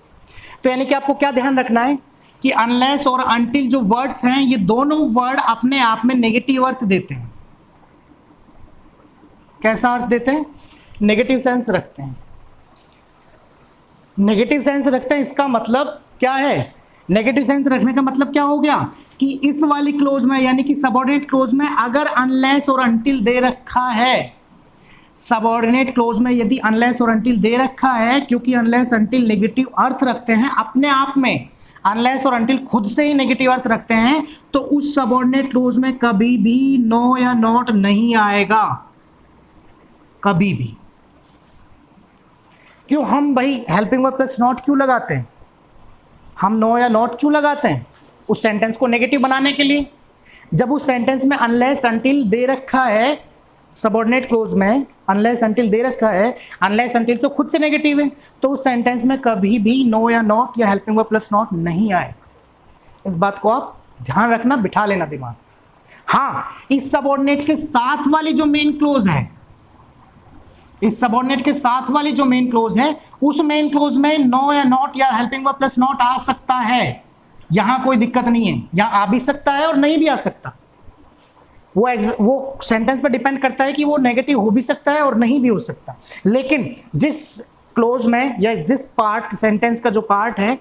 तो यानी कि आपको क्या ध्यान रखना है कि अनलेस और अनटिल जो वर्ड्स हैं, ये दोनों वर्ड अपने आप में नेगेटिव अर्थ देते हैं। कैसा अर्थ देते हैं, नेगेटिव सेंस रखते हैं। नेगेटिव सेंस रखते हैं, इसका मतलब क्या है, नेगेटिव सेंस रखने का मतलब क्या हो गया कि इस वाली क्लोज में, यानी कि सबऑर्डिनेट क्लोज में अगर अनलेस और अनटिल दे रखा है, सबऑर्डिनेट क्लोज में यदि अनलेस और अनटिल दे रखा है, क्योंकि अनलेस अनटिल नेगेटिव अर्थ रखते हैं अपने आप में, अनलेस और अनटिल खुद से ही नेगेटिव अर्थ रखते हैं, तो उस सबऑर्डिनेट क्लोज में कभी भी नो या नॉट नहीं आएगा, कभी भी। क्यों हम भाई हेल्पिंग वर्ब प्लस नॉट क्यों लगाते हैं, हम नो या नॉट क्यों लगाते हैं, उस सेंटेंस को नेगेटिव बनाने के लिए। जब उस सेंटेंस में अनलेस अनटिल दे रखा है, सबऑर्डिनेट क्लोज में अनलेस अनटिल दे रखा है, अनलेस अनटिल तो खुद से नेगेटिव है, तो उस सेंटेंस में कभी भी नो या नॉट या हेल्पिंग वर्ब प्लस नॉट नहीं आएगा। इस बात को आप ध्यान रखना, बिठा लेना दिमाग। हाँ, इस सबऑर्डिनेट के साथ वाली जो मेन क्लोज है, इस सबऑर्डिनेट के साथ वाली जो मेन क्लोज है, उस मेन क्लोज में नो या नॉट या हेल्पिंग वर्ब प्लस नॉट आ सकता है, यहां कोई दिक्कत नहीं है। यहां आ भी सकता है और नहीं भी आ सकता, वो सेंटेंस पर डिपेंड करता है कि वो नेगेटिव हो भी सकता है और नहीं भी हो सकता। लेकिन जिस क्लोज में या जिस पार्ट, सेंटेंस का जो पार्ट है,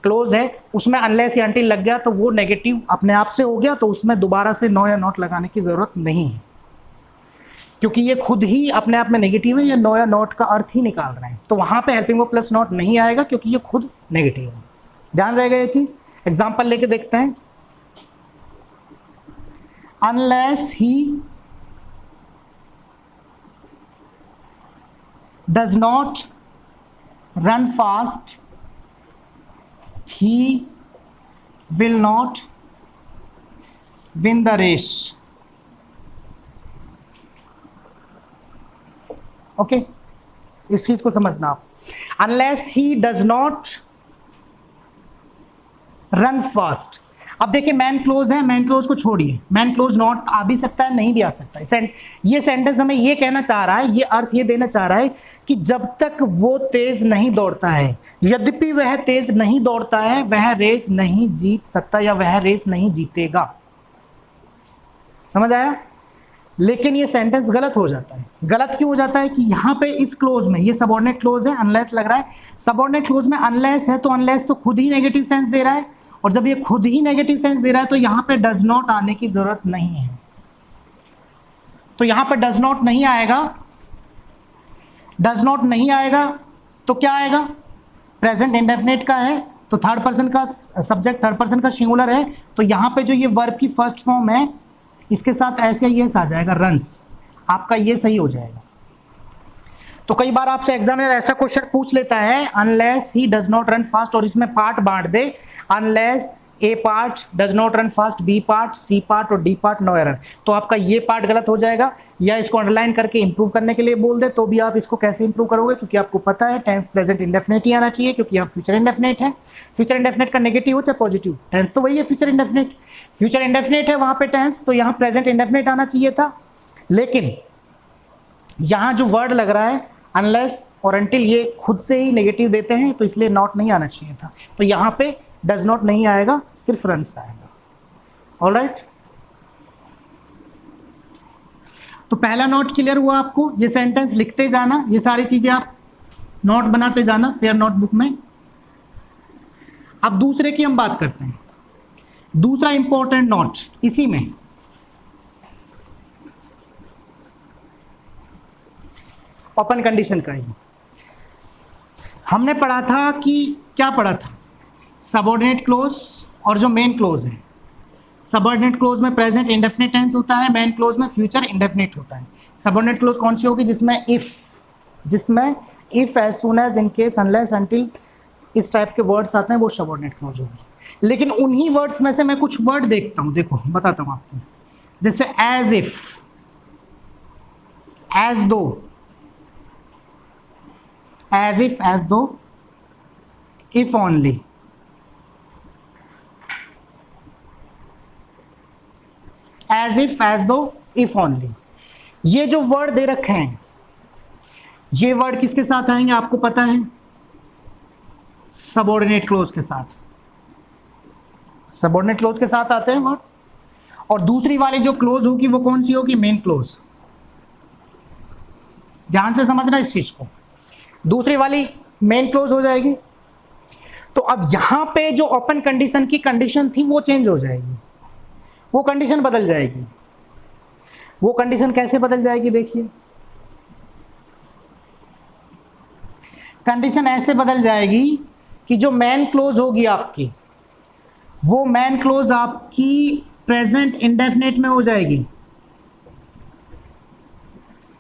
क्लोज है, उसमें अनलेस या अनटिल लग गया तो वो नेगेटिव अपने आप से हो गया, तो उसमें दोबारा से नो या नॉट लगाने की जरूरत नहीं है, क्योंकि ये खुद ही अपने आप में नेगेटिव है, या नो या नॉट का अर्थ ही निकाल रहे हैं। तो वहां पे हेल्पिंग वर्ब प्लस नॉट नहीं आएगा, क्योंकि ये खुद नेगेटिव है। ध्यान रहेगा ये चीज। एग्जाम्पल लेके देखते हैं। Unless he does not run fast, he will not win the race. Okay? इस चीज को समझना आप। Unless he does not run fast, अब देखिए मैन क्लोज है, मैन क्लोज को छोड़िए, मैन क्लोज नॉट आ भी सकता है, नहीं भी आ सकता है। ये सेंटेंस हमें ये कहना चाह रहा है, ये अर्थ ये देना चाह रहा है कि जब तक वो तेज नहीं दौड़ता है, यद्यपि वह तेज नहीं दौड़ता है, वह रेस नहीं जीत सकता या वह रेस नहीं जीतेगा। समझ आया? लेकिन ये सेंटेंस गलत हो जाता है। गलत क्यों हो जाता है कि यहाँ पे इस क्लोज में, ये सबऑर्डिनेट क्लोज है, अनलेस लग रहा है, सबऑर्डिनेट क्लोज में अनलेस है, तो अनलेस तो खुद ही नेगेटिव सेंस दे रहा है, और जब ये खुद ही नेगेटिव सेंस दे रहा है तो यहाँ पे डज नॉट आने की जरूरत नहीं है। तो यहाँ पे डज नॉट नहीं आएगा, डज नॉट नहीं आएगा तो क्या आएगा? प्रेजेंट इंडेफिनिट का है तो थर्ड पर्सन का सब्जेक्ट, थर्ड पर्सन का सिंगुलर है, तो यहाँ पे जो ये वर्ब की फर्स्ट फॉर्म है इसके साथ ऐसे यस आ जाएगा, रन्स। आपका ये सही हो जाएगा। तो कई बार आपसे एग्जामिनर ऐसा क्वेश्चन पूछ लेता है, unless he does not run fast, और इसमें पार्ट बांट दे, unless A part does not run fast, B part, C part और डी पार्ट नो एरर। तो आपका ये पार्ट गलत हो जाएगा, या इसको अंडरलाइन करके इंप्रूव करने के लिए बोल दे तो भी आप इसको कैसे इंप्रूव करोगे, क्योंकि आपको पता है टेंस प्रेजेंट इंडेफिनिट ही आना चाहिए, क्योंकि यहाँ फ्यूचर इंडेफिनिट है। फ्यूचर इंडेफिनिट का नेगेटिव हो चाहे पॉजिटिव, टेंस तो वही है फ्यूचर इंडेफिनिट। फ्यूचर इंडेफिनिट है वहाँ पे टेंस, तो यहाँ प्रेजेंट इंडेफिनिट आना चाहिए था, लेकिन यहाँ जो वर्ड लग रहा है अनलेस और अनटिल ये खुद से ही नेगेटिव देते हैं, तो इसलिए नॉट नहीं आना चाहिए था। तो यहाँ पे डज नॉट नहीं आएगा, सिर्फ रन्स आएगा। ऑलराइट, तो पहला नोट क्लियर हुआ आपको। ये सेंटेंस लिखते जाना, ये सारी चीजें आप नोट बनाते जाना फेयर नोटबुक में। अब दूसरे की हम बात करते हैं। दूसरा इंपॉर्टेंट नोट इसी में, ओपन कंडीशन का ही हमने पढ़ा था कि क्या पढ़ा था, सबऑर्डिनेट क्लोज और जो मेन क्लोज है। सबऑर्डिनेट क्लोज में प्रेजेंट इंडेफिनिट टेंस होता है, मेन क्लोज में फ्यूचर इंडेफिनिट होता है। सबऑर्डिनेट क्लोज कौन सी होगी? जिसमें if as soon as, in case, unless, until, इस टाइप के वर्ड्स आते हैं, वो सबऑर्डिनेट क्लोज होगी। लेकिन उन्हीं वर्ड्स में से मैं कुछ वर्ड देखता हूं, देखो बताता हूं आपको, जैसे as if, as though, as if, as though, if only, as if, as though, if only. ये जो वर्ड दे रखे हैं, ये वर्ड किसके साथ आएंगे आपको पता है? सबऑर्डिनेट क्लोज के साथ। सबऑर्डिनेट क्लोज के साथ आते हैं वर्ड्स। और दूसरी वाली जो क्लोज होगी वो कौन सी होगी? Main close. ध्यान से समझना इस चीज को। दूसरी वाली मेन क्लोज हो जाएगी। तो अब यहां पे जो ओपन कंडीशन की कंडीशन थी वो चेंज हो जाएगी, वो कंडीशन बदल जाएगी। वो कंडीशन कैसे बदल जाएगी? देखिए, कंडीशन ऐसे बदल जाएगी कि जो मेन क्लोज होगी आपकी, वो मेन क्लोज आपकी प्रेजेंट इंडेफिनिट में हो जाएगी।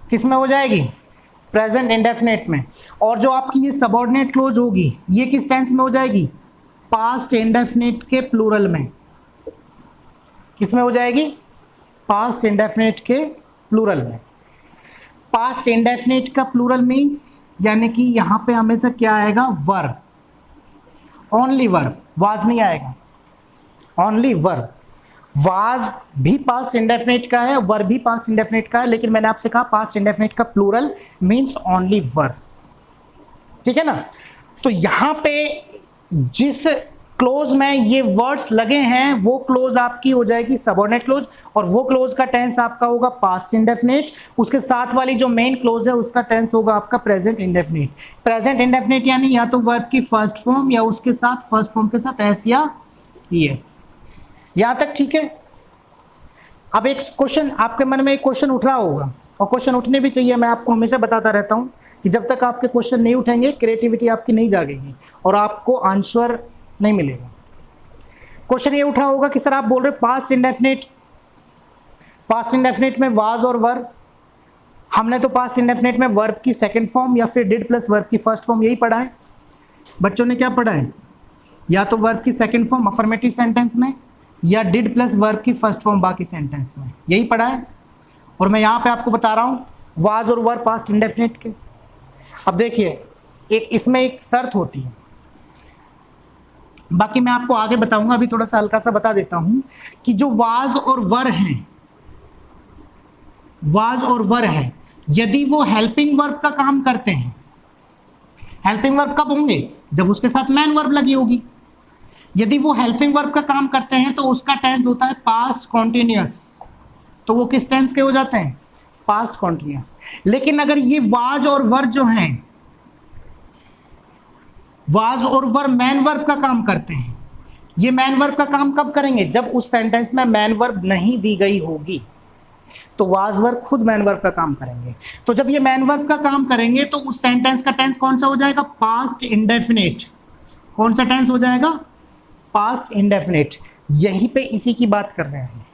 किस में हो जाएगी? प्रेजेंट इंडेफिनिट में। और जो आपकी ये सबऑर्डिनेट क्लोज होगी, ये किस टेंस में हो जाएगी? पास्ट इंडेफिनिट के प्लूरल में। किस में हो जाएगी? पास्ट इंडेफिनिट के प्लूरल में। पास्ट इंडेफिनिट का प्लूरल मीन्स, यानी कि यहां पे हमेशा क्या आएगा? वर्ब, ओनली वर्ब, वाज नहीं आएगा, ओनली वर्ब। वाज भी पास्ट इंडेफिनिट का है, वर्ब भी पास्ट इंडेफिनिट का है, लेकिन मैंने आपसे कहा पास्ट इंडेफिनिट का प्लूरल मीन्स ओनली वर्ब। ठीक है ना? तो यहां पे जिस क्लोज में ये वर्ड्स लगे हैं वो क्लोज आपकी हो जाएगी सबऑर्डिनेट क्लोज, और वो क्लोज का टेंस आपका होगा पास्ट इंडेफिनिट। उसके साथ वाली जो मेन क्लोज है उसका टेंस होगा आपका प्रेजेंट इंडेफिनिट। प्रेजेंट इंडेफिनिट यानी या तो वर्ब की फर्स्ट फॉर्म या उसके साथ फर्स्ट फॉर्म के साथ एस या यस। यहां तक ठीक है? अब एक क्वेश्चन आपके मन में, एक क्वेश्चन उठ रहा होगा, और क्वेश्चन उठने भी चाहिए। मैं आपको हमेशा बताता रहता हूं कि जब तक आपके क्वेश्चन नहीं उठेंगे क्रिएटिविटी आपकी नहीं जागेगी और आपको आंसर नहीं मिलेगा। क्वेश्चन ये उठा होगा कि सर आप बोल रहे पास्ट इंडेफिनिट, पास्ट इंडेफिनिट में वाज और वर्ब, हमने तो पास्ट इंडेफिनिट में वर्ब की सेकंड फॉर्म या फिर डिड प्लस वर्ब की फर्स्ट फॉर्म यही पढ़ा है। बच्चों ने क्या पढ़ा है? या तो वर्ब की सेकंड फॉर्म अफर्मेटिव सेंटेंस में, या डिड प्लस वर्ब की फर्स्ट फॉर्म बाकी सेंटेंस में, यही पढ़ा है। और मैं यहाँ पे आपको बता रहा हूँ वाज और वर्ब पास्ट इंडेफिनिट के। अब देखिए, एक इसमें एक शर्त होती है, बाकी मैं आपको आगे बताऊंगा, अभी थोड़ा सा हल्का सा बता देता हूं कि जो वाज और वर हैं, वाज और वर है, यदि वो हेल्पिंग वर्ब का काम करते हैं, हेल्पिंग वर्ब कब होंगे? जब उसके साथ मैन वर्ब लगी होगी। यदि वो हेल्पिंग वर्ब का काम करते हैं तो उसका टेंस होता है पास्ट कॉन्टिन्यूअस, तो वो किस टेंस के हो जाते हैं? Past continuous. लेकिन अगर ये वाज और वर जो हैं, वाज और वर मैन वर्ब का काम करते हैं, ये मैन वर्ब का काम कब करेंगे? जब उस सेंटेंस में मैन वर्ब नहीं दी गई होगी, तो वाज वर्ब खुद मैन वर्ब का काम करेंगे। तो जब ये मैन वर्ब का काम करेंगे तो उस सेंटेंस का टेंस कौन सा हो जाएगा? Past indefinite. कौन सा टेंस हो जाएगा? Past indefinite. यहीं पे इसी की बात कर रहे हैं,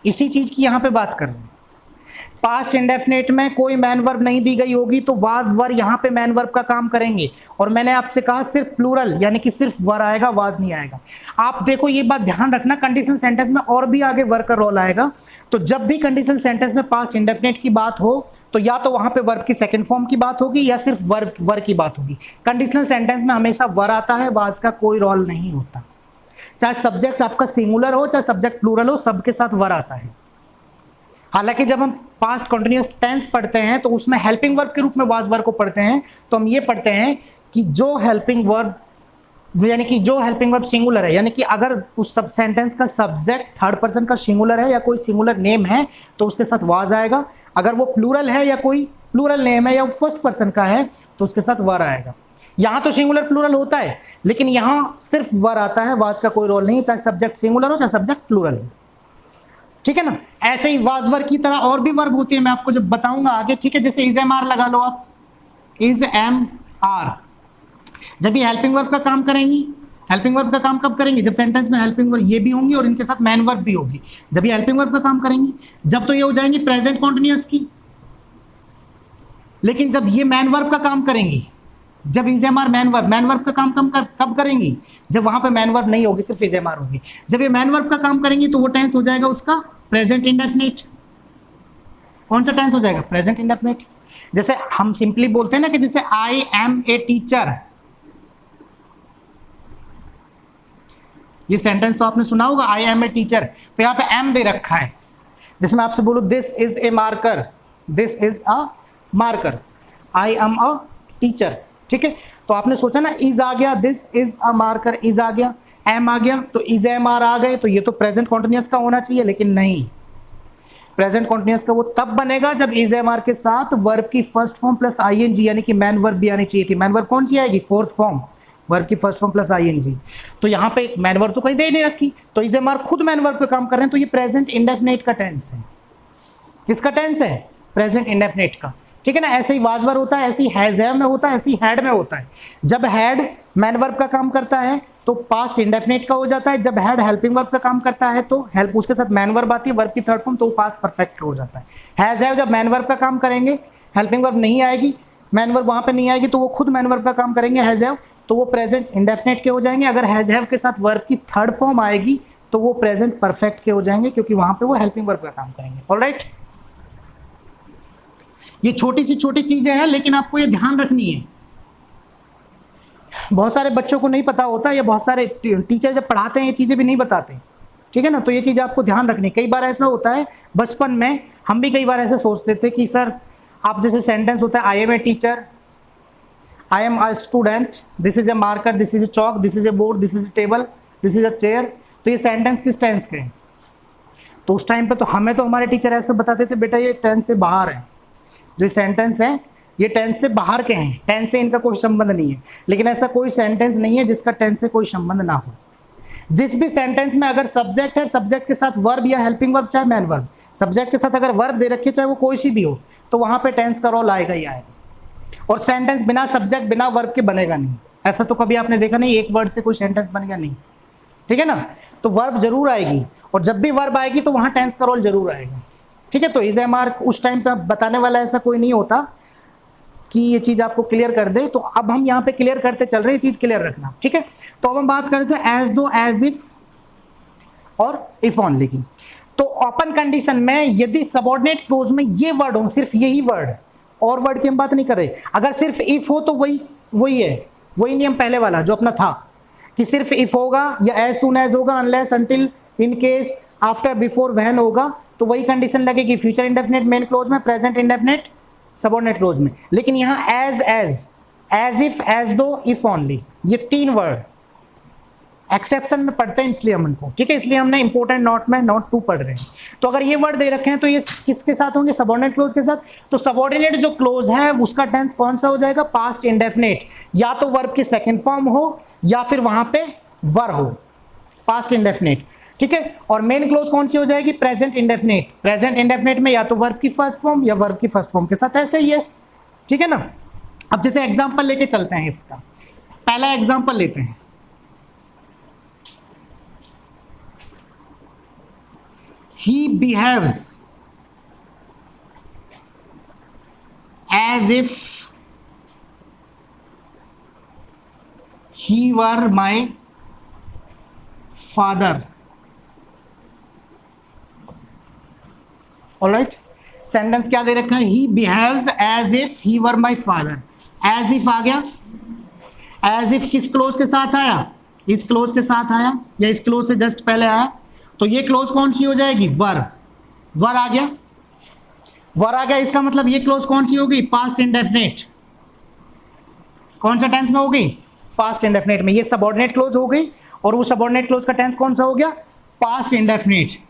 इसी चीज की यहां पे बात कर रहे हैं। पास्ट इंडेफिनिट में कोई मैन वर्ब नहीं दी गई होगी तो वाज वर यहां पे मैन वर्ब का काम करेंगे। और मैंने आपसे कहा सिर्फ प्लूरल, यानी कि सिर्फ वर आएगा, वाज नहीं आएगा। आप देखो ये बात ध्यान रखना, कंडीशनल सेंटेंस में और भी आगे वर का रोल आएगा। तो जब भी कंडीशनल सेंटेंस में पास्ट इंडेफिनिट की बात हो तो या तो वहां पे वर्ब की सेकंड फॉर्म की बात होगी या सिर्फ वर की बात होगी। कंडीशनल सेंटेंस में हमेशा वर आता है, वाज का कोई रोल नहीं होता। चाहे सब्जेक्ट आपका सिंगुलर हो चाहे सब्जेक्ट प्लूरल हो, सबके साथ वर आता है। हालांकि जब हम पास्ट कॉन्टिन्यूअस टेंस पढ़ते हैं तो उसमें हेल्पिंग वर्ब के रूप में वाज वर्ब को पढ़ते हैं, तो हम ये पढ़ते हैं कि जो हेल्पिंग वर्ब, यानी कि जो हेल्पिंग वर्ब सिंगुलर है, यानी कि अगर उस सब सेंटेंस का सब्जेक्ट थर्ड पर्सन का सिंगुलर है या कोई सिंगुलर नेम है तो उसके साथ वाज आएगा। अगर वो प्लूरल है या कोई प्लूरल नेम है या फर्स्ट पर्सन का है तो उसके साथ वर आएगा। यहाँ तो सिंगुलर प्लूरल होता है लेकिन यहाँ सिर्फ वर आता है, वाज का कोई रोल नहीं, चाहे सब्जेक्ट सिंगुलर हो चाहे सब्जेक्ट प्लूरल हो। ठीक है ना? ऐसे ही वाज वर्ब की तरह और भी वर्ब होती है, मैं आपको जब बताऊंगा आगे। ठीक है, जैसे इज एम आर लगा लो आप, इज एम आर। जब ये हेल्पिंग वर्ब का काम करेंगी, हेल्पिंग वर्ब का काम कब करेंगी? जब सेंटेंस में हेल्पिंग वर्ब ये भी होंगी और इनके साथ मैन वर्ब भी होगी। जब ये हेल्पिंग वर्ब का काम करेंगी, जब तो ये हो जाएंगी प्रेजेंट कॉन्टिन्यूअस की। लेकिन जब ये मैन वर्ब का काम करेंगी, जब is am are main verb का काम कब करेंगी? जब वहां पे मैन वर्ब नहीं होगी, सिर्फ इज एम आर होगी। जब ये मैन वर्ब का काम करेंगी तो वो टेंस हो जाएगा उसका प्रेजेंट इंडेफिनिट। कौन सा टेंस हो जाएगा? Present indefinite. जैसे हम सिंपली बोलते हैं ना कि जैसे आई एम ए टीचर, ये सेंटेंस तो आपने सुना होगा, आई एम ए टीचर। तो यहाँ पे एम दे रखा है। जैसे मैं आपसे बोलूं this is a marker, this is a marker, I am a teacher. ठीक है, तो आपने सोचा ना इज आ गया, this is a marker is आ गया, एम आ गया, तो इज एम आर आ गए, तो ये तो प्रेजेंट कॉन्टिन्यूअस का होना चाहिए, लेकिन नहीं। प्रेजेंट कॉन्टिन्यूअस का वो तब बनेगा जब इज एम आर के साथ वर्ब की फर्स्ट फॉर्म प्लस आईएनजी, यानी कि मैन वर्ब भी आनी चाहिए थी। मैन वर्ब कौन सी आएगी? फोर्थ फॉर्म, वर्ब की फर्स्ट फॉर्म प्लस आईएनजी। तो यहाँ पे मैन वर्ब तो कहीं दे नहीं रखी, तो इज एम आर खुद मैन वर्ब पे काम कर रहे हैं, तो ये प्रेजेंट इंडेफिनिट का टेंस है। किसका टेंस है? प्रेजेंट इंडेफिनिट का। ठीक है ना? ऐसे ही वाज वर्ब होता है, ऐसे ही हैज हैव में होता है, ऐसे ही हैड में होता है। जब हैड मैन वर्ब का काम करता है तो पास्ट इंडेफिनिट का हो जाता है। जब हैड हेल्पिंग वर्ब का काम करता है तो हेल्प उसके साथ मैन वर्ब आती है, वर्ब की थर्ड फॉर्म, तो वो पास्ट परफेक्ट का हो जाता है। हैज हैव जब मैन वर्ब का काम करेंगे, हेल्पिंग वर्ब नहीं आएगी, मैन वर्ब वहां पे नहीं आएगी, तो वो खुद मैन वर्ब का काम करेंगे हैज हैव, तो वो प्रेजेंट इंडेफिनिट के हो जाएंगे। अगर हैज हैव के साथ वर्ब की थर्ड फॉर्म आएगी तो वो प्रेजेंट परफेक्ट के हो जाएंगे, क्योंकि वहां पे वो हेल्पिंग वर्ब का काम करेंगे। ऑलराइट, ये छोटी सी छोटी चीजें हैं लेकिन आपको ये ध्यान रखनी है। बहुत सारे बच्चों को नहीं पता होता, या बहुत सारे टीचर जब पढ़ाते हैं ये चीजें भी नहीं बताते। ठीक है ना? तो ये चीज आपको ध्यान रखनी। कई बार ऐसा होता है, बचपन में हम भी कई बार ऐसे सोचते थे कि सर आप जैसे सेंटेंस होता है I am a teacher, I am a student, this is a marker, this is a chalk, this is a board, this is a table, this is a chair. तो ये सेंटेंस किस tense के हैं? तो उस time पे तो हमें तो हमारे टीचर ऐसे बताते थे, बेटा ये टेंस से बाहर है, जो सेंटेंस है ये टेंस से बाहर के हैं, टेंस से इनका कोई संबंध नहीं है। लेकिन ऐसा कोई सेंटेंस नहीं है जिसका टेंस से कोई संबंध ना हो। जिस भी सेंटेंस में अगर सब्जेक्ट है, सब्जेक्ट के साथ वर्ब या हेल्पिंग वर्ब, चाहे मैन वर्ब, सब्जेक्ट के साथ अगर वर्ब दे रखी है, चाहे वो कोई सी भी हो, तो वहां पे टेंस का रोल आएगा ही आएगा। और सेंटेंस बिना सब्जेक्ट बिना वर्ब के बनेगा नहीं। ऐसा तो कभी आपने देखा नहीं, एक वर्ड से कोई सेंटेंस बन गया नहीं। ठीक है ना? तो वर्ब जरूर आएगी, और जब भी वर्ब आएगी तो वहां टेंस का रोल जरूर आएगा। ठीक है? तो इज एम आर उस टाइम पे बताने वाला ऐसा कोई नहीं होता कि ये चीज आपको क्लियर कर दे। तो अब हम यहाँ पे क्लियर करते चल रहे हैं, ये चीज क्लियर रखना। ठीक है? तो अब हम बात करते हैं एज दो, एज इफ और इफ ऑनली की। तो ओपन कंडीशन में यदि सबऑर्डिनेट क्लोज में ये वर्ड हो, सिर्फ यही वर्ड, और वर्ड की हम बात नहीं कर रहे। अगर सिर्फ इफ हो तो वही है, वही नियम पहले वाला जो अपना था कि सिर्फ इफ होगा या एज सून एज होगा, unless, until, in case, after, before, when होगा, तो वही कंडीशन लगेगी फ्यूचर इंडेफिनिट मेन क्लोज में, प्रेजेंट इंडेफिनिट सबऑर्डिनेट क्लोज में। लेकिन यहाँ as if, as though, if only, ये 3 वर्ड एक्सेप्शन में पढ़ते हैं इसलिए हम इनको, ठीक है, इसलिए हमने इंपॉर्टेंट नोट में नोट 2 पढ़ रहे हैं। तो अगर ये वर्ड दे रखे हैं तो ये किसके साथ होंगे? सबऑर्डिनेट क्लोज के साथ। तो सबऑर्डिनेट जो क्लोज है उसका टेंस कौन सा हो जाएगा? पास्ट इंडेफिनिट, या तो वर्ब की सेकंड फॉर्म हो या फिर वहां पे वर हो, पास्ट इंडेफिनिट, ठीक है। और मेन क्लोज कौन सी हो जाएगी? Present indefinite. प्रेजेंट इंडेफिनिट में या तो वर्ब की फर्स्ट फॉर्म या वर्ब की फर्स्ट फॉर्म के साथ ऐसे ही है, ठीक है ना। अब जैसे एग्जांपल लेके चलते हैं इसका, पहला एग्जांपल लेते हैं। He behaves as if he were my father. All right, sentence क्या दे रखा है? He behaves as if he were my father. As if आ गया, as if किस क्लोज के साथ आया? इस क्लोज के साथ आया या इस क्लोज से जस्ट पहले आया, तो ये क्लोज कौन सी हो जाएगी? वर। वर आ गया, वर आ गया, इसका मतलब ये क्लोज कौन सी होगी? Past indefinite. कौन सा टेंस में होगी? पास्ट इंडेफिनिट में। ये सबऑर्डिनेट क्लोज हो गई और वो सबऑर्डिनेट क्लोज का टेंस कौन सा हो गया? Past indefinite.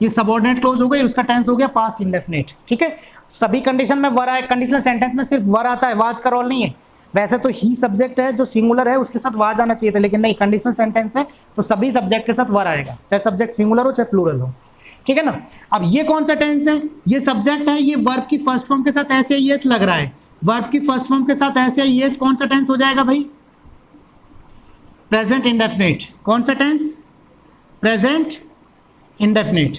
ये सबऑर्डिनेट क्लोज हो गई, उसका टेंस हो गया पास्ट इंडेफिनिट, ठीक है। सभी कंडीशन में वर आए, कंडीशनल सेंटेंस में सिर्फ वर आता है, वाज का रोल नहीं है। वैसे तो ही सब्जेक्ट है जो सिंगुलर है उसके साथ वाज आना चाहिए था, लेकिन नहीं, कंडीशनल सेंटेंस है तो सभी सब्जेक्ट के साथ वर आएगा, चाहे सब्जेक्ट सिंगुलर हो चाहे प्लूरल हो, ठीक है ना। अब ये कौन सा टेंस है? ये सब्जेक्ट है, ये वर्ब की फर्स्ट फॉर्म के साथ ऐसे यस लग रहा है, वर्ब की फर्स्ट फॉर्म के साथ ऐसे यस, कौन सा टेंस हो जाएगा भाई? Present indefinite. कौन सा टेंस? Present indefinite.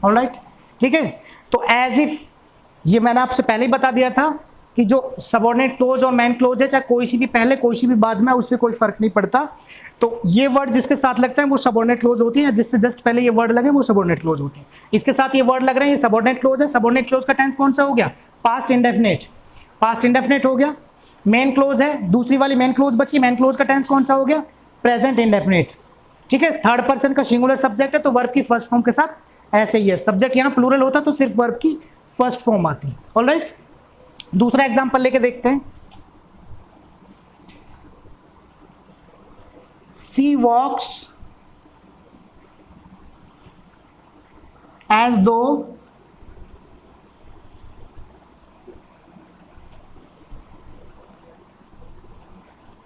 ऑलराइट, ठीक है। तो एज इफ, ये मैंने आपसे पहले ही बता दिया था कि जो सबऑर्डिनेट क्लोज और मेन क्लोज है, चाहे कोई सी भी पहले कोई सी भी बाद में, उससे कोई फर्क नहीं पड़ता। तो ये वर्ड जिसके साथ लगता है वो सबऑर्डिनेट क्लोज होती है, जिससे जस्ट पहले ये वर्ड लगे वो सबऑर्डिनेट क्लोज होती है। इसके साथ ये वर्ड लग रहे हैं, ये सबऑर्डिनेट क्लोज है। सबऑर्डिनेट क्लोज का टेंस कौन सा हो गया? Past indefinite. पास्ट इंडेफिनिट हो गया। मेन क्लोज है, दूसरी वाली मेन क्लोज बची, मेन क्लोज का टेंस कौन सा हो गया? प्रेजेंट इंडेफिनिट, ठीक है। थर्ड पर्सन का सिंगुलर सब्जेक्ट है तो वर्ब की फर्स्ट फॉर्म के साथ ऐसे ही है। सब्जेक्ट यहाँ प्लूरल होता तो सिर्फ वर्ब की फर्स्ट फॉर्म आती। ऑलराइट, दूसरा एग्जांपल लेके देखते हैं। सी walks as though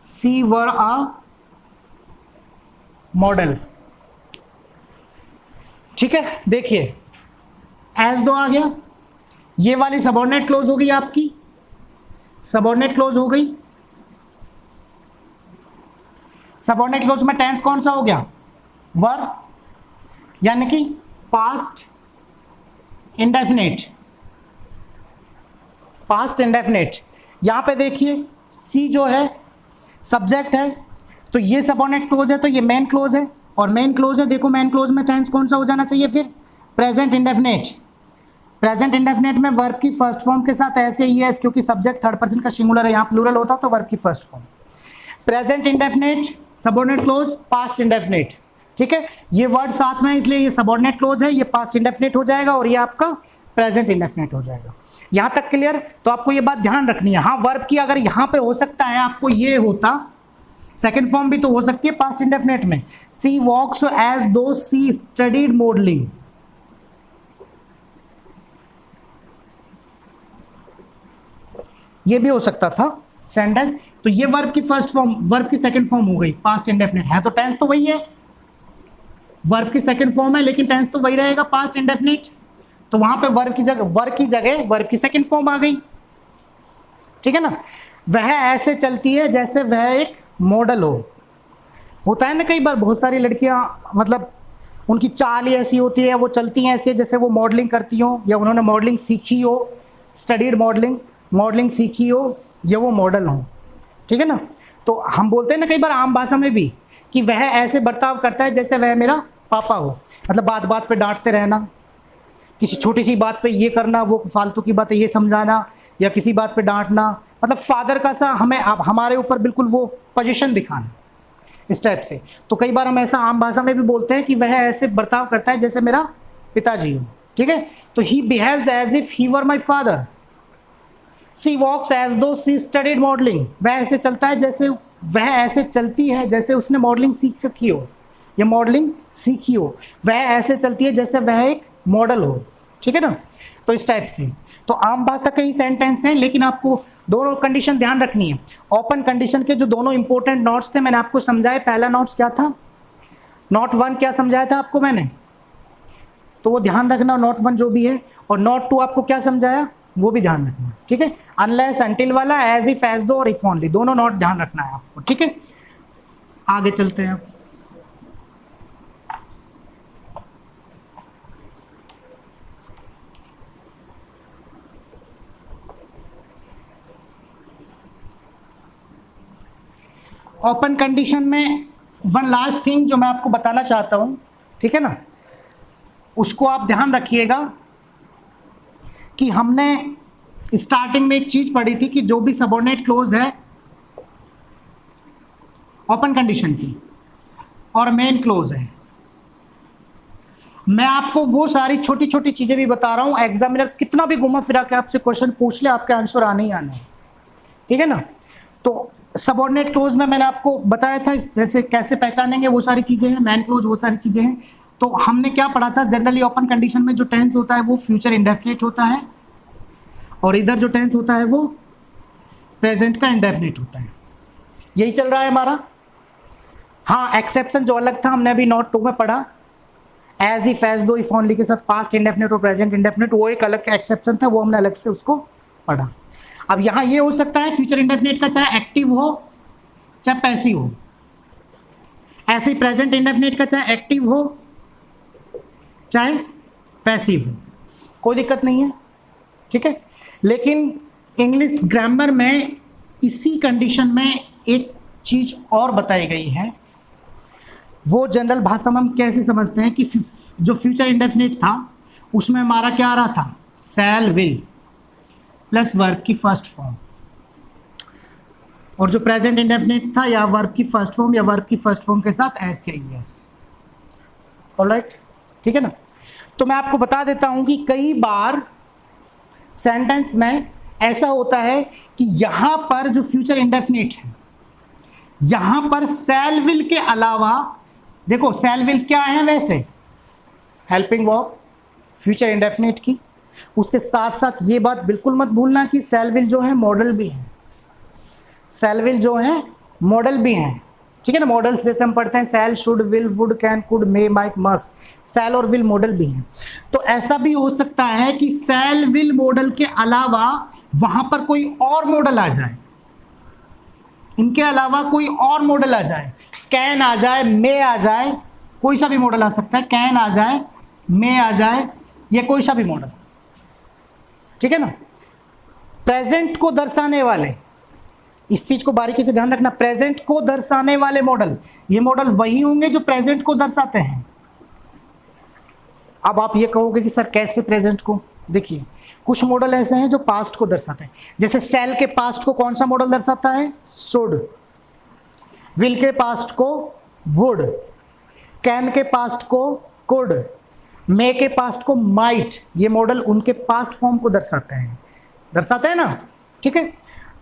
C were a model, ठीक है। देखिए एज दो आ गया, ये वाली सबऑर्डिनेट क्लोज हो गई आपकी, सबऑर्डिनेट क्लोज हो गई। सबऑर्डिनेट क्लोज में टेंस कौन सा हो गया? वर, यानी कि पास्ट इंडेफिनिट। Past indefinite. यहां पे देखिए सी जो है सब्जेक्ट है, तो ये सबऑर्डिनेट क्लोज है तो ये मेन क्लोज है, और मेन क्लोज है, देखो मेन क्लोज में टेंस कौन सा हो जाना चाहिए फिर? Present indefinite. प्रेजेंट इंडेफिनिट में वर्ब की फर्स्ट फॉर्म के साथ ऐसे ही है, क्योंकि सब्जेक्ट थर्ड पर्सन का सिंगुलर है, यहाँ प्लूरल होता तो वर्ब की first form. Present indefinite, subordinate close, past indefinite, ठीक है। ये वर्ड साथ में है इसलिए ये सबऑर्डिनेट क्लोज है, ये पास्ट इंडेफिनिट हो जाएगा और ये आपका प्रेजेंट इंडेफिनिट हो जाएगा। यहाँ तक क्लियर? तो आपको ये बात ध्यान रखनी है। हाँ, वर्ब की अगर यहाँ पे हो सकता है आपको ये होता, सेकेंड फॉर्म भी तो हो सकती है पास्ट इंडेफिनिट में। सी walks as though she studied modelling, ये भी हो सकता था सेंटेंस। तो ये वर्ब की फर्स्ट फॉर्म, वर्ब की सेकंड फॉर्म हो गई, पास्ट इंडेफिनिट है तो टेंस तो वही है, वर्ब की सेकंड फॉर्म है लेकिन टेंस तो वही रहेगा, पास्ट इंडेफिनिट। तो वहां पे वर्ब की जगह वर्ब की सेकंड फॉर्म आ गई, ठीक है ना। वह ऐसे चलती है जैसे वह एक मॉडल हो। होता है ना कई बार, बहुत सारी लड़कियां मतलब उनकी चाल ही ऐसी होती है, वो चलती हैं ऐसे जैसे वो मॉडलिंग करती हो, या उन्होंने मॉडलिंग सीखी हो, स्टडीड मॉडलिंग सीखी हो, या वो मॉडल हो, ठीक है ना। तो हम बोलते हैं ना कई बार आम भाषा में भी कि वह ऐसे बर्ताव करता है जैसे वह मेरा पापा हो, मतलब बात बात पे डांटते रहना, किसी छोटी सी बात पे ये करना, वो फालतू की बातें ये समझाना, या किसी बात पे डांटना, मतलब फादर का सा हमें हमारे ऊपर बिल्कुल वो पोजीशन दिखाना, इस टाइप से। तो कई बार हम ऐसा आम भाषा में भी बोलते हैं कि वह ऐसे बर्ताव करता है जैसे मेरा पिताजी हो, ठीक है। तो he behaves as if he were my father. She walks as though she studied modelling, वह ऐसे चलता है जैसे, वह ऐसे चलती है जैसे उसने मॉडलिंग सीख रखी हो या मॉडलिंग सीखी हो। वह ऐसे चलती है जैसे वह एक मॉडल हो, ठीक है ना। तो इस टाइप से तो आम भाषा के ही सेंटेंस हैं, लेकिन आपको दोनों कंडीशन ध्यान रखनी है। ओपन कंडीशन के जो दोनों इंपॉर्टेंट नोट्स थे मैंने आपको समझाए। पहला नोट्स क्या था, नोट 1 क्या समझाया था आपको मैंने, तो वो ध्यान रखना नोट 1 जो भी है। और नोट 2 आपको क्या समझाया वो भी ध्यान रखना, ठीक है। अनलेस अंटिल वाला, एज इफ, एज दो और इफ ओनली, दोनों नोट ध्यान रखना है आपको, ठीक है। आगे चलते हैं। ओपन कंडीशन में वन लास्ट थिंग जो मैं आपको बताना चाहता हूं, ठीक है ना, उसको आप ध्यान रखिएगा कि हमने स्टार्टिंग में एक चीज पढ़ी थी कि जो भी सबऑर्डिनेट क्लोज है ओपन कंडीशन की और मेन क्लोज है, मैं आपको वो सारी छोटी छोटी चीजें भी बता रहा हूं। एग्जामिनर कितना भी घुमा फिरा के आपसे क्वेश्चन पूछ ले, आपके आंसर आने ही आने, ठीक है ना। तो सबऑर्डिनेट क्लोज में मैंने आपको बताया था जैसे कैसे पहचानेंगे, वो सारी चीजें हैं। मैन क्लोज वो सारी चीजें हैं। तो हमने क्या पढ़ा था, जनरली ओपन कंडीशन में जो टेंस होता है वो फ्यूचर इंडेफिनिट होता है, और इधर जो टेंस होता है वो प्रेजेंट का इंडेफिनिट होता है। यही चल रहा है हमारा। हाँ, एक्सेप्शन जो अलग था हमने अभी नोट 2 में पढ़ा, as if, as though, if only के साथ पास्ट इंडेफिनिट और प्रेजेंट इंडेफिनिट, वो एक अलग एक्सेप्शन था, वो हमने अलग से उसको पढ़ा। अब यहाँ ये हो सकता है फ्यूचर इंडेफिनिट का चाहे एक्टिव हो चाहे पैसिव हो, ऐसे ही प्रेजेंट इंडेफिनिट का चाहे एक्टिव हो चाहे पैसिव हो, कोई दिक्कत नहीं है, ठीक है। लेकिन इंग्लिश ग्रामर में इसी कंडीशन में एक चीज और बताई गई है, वो जनरल भाषा में हम कैसे समझते हैं कि जो फ्यूचर इंडेफिनिट था उसमें हमारा क्या आ रहा था, शैल, विल प्लस वर्ब की फर्स्ट फॉर्म, और जो प्रेजेंट इंडेफिनिट था या वर्ब की फर्स्ट फॉर्म या वर्ब की फर्स्ट फॉर्म के साथ एस या ईएस। ऑलराइट, ठीक है ना। तो मैं आपको बता देता हूं कि कई बार सेंटेंस में ऐसा होता है कि यहां पर जो फ्यूचर इंडेफिनिट है, यहां पर शैल विल के अलावा, देखो शैल विल क्या है वैसे, हेल्पिंग वर्ब फ्यूचर इंडेफिनिट की। उसके साथ साथ ये बात बिल्कुल मत भूलना कि शैल विल जो है मॉडल भी है, शैल विल जो है मॉडल भी है, ठीक है ना। मॉडल्स जैसे हम पढ़ते हैं shall, should, will, would, can, could, may, might, must, shall और विल मॉडल भी हैं। तो ऐसा भी हो सकता है कि शैल विल मॉडल के अलावा वहां पर कोई और मॉडल आ जाए, इनके अलावा कोई और मॉडल आ जाए, कैन आ जाए, मे आ जाए, कोई सा भी मॉडल आ सकता है, कैन आ जाए, मे आ जाए, या कोई सा भी मॉडल, ठीक है ना। प्रेजेंट को दर्शाने वाले, इस चीज को बारीकी से ध्यान रखना, प्रेजेंट को दर्शाने वाले मॉडल, ये मॉडल वही होंगे जो प्रेजेंट को दर्शाते हैं। अब आप ये कहोगे कि सर कैसे प्रेजेंट को, देखिए कुछ मॉडल ऐसे हैं जो पास्ट को दर्शाते हैं। जैसे शैल के पास्ट को कौन सा मॉडल दर्शाता है, शुड, विल के पास्ट को वुड, कैन के पास्ट को कुड, मे के पास्ट को माइट, ये मॉडल उनके पास्ट फॉर्म को दर्शाते हैं ना, ठीक है।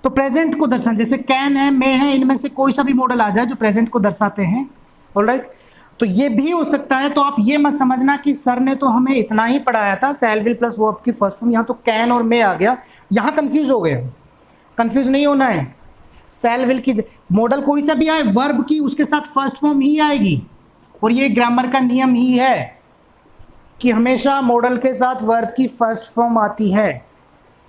तो प्रेजेंट को दर्शाना, जैसे कैन है, मे है, इनमें से कोई सा भी मॉडल आ जाए जो प्रेजेंट को दर्शाते हैं, ऑलराइट। तो ये भी हो सकता है। तो आप ये मत समझना कि सर ने तो हमें इतना ही पढ़ाया था, शैल, विल प्लस वर्ब की फर्स्ट फॉर्म, यहाँ तो कैन और मे आ गया, यहाँ कंफ्यूज हो गए। कंफ्यूज नहीं होना है। शैल, विल की मॉडल कोई सा भी आए, वर्ब की उसके साथ फर्स्ट फॉर्म ही आएगी, और ये ग्रामर का नियम ही है कि हमेशा मॉडल के साथ वर्ब की फर्स्ट फॉर्म आती है,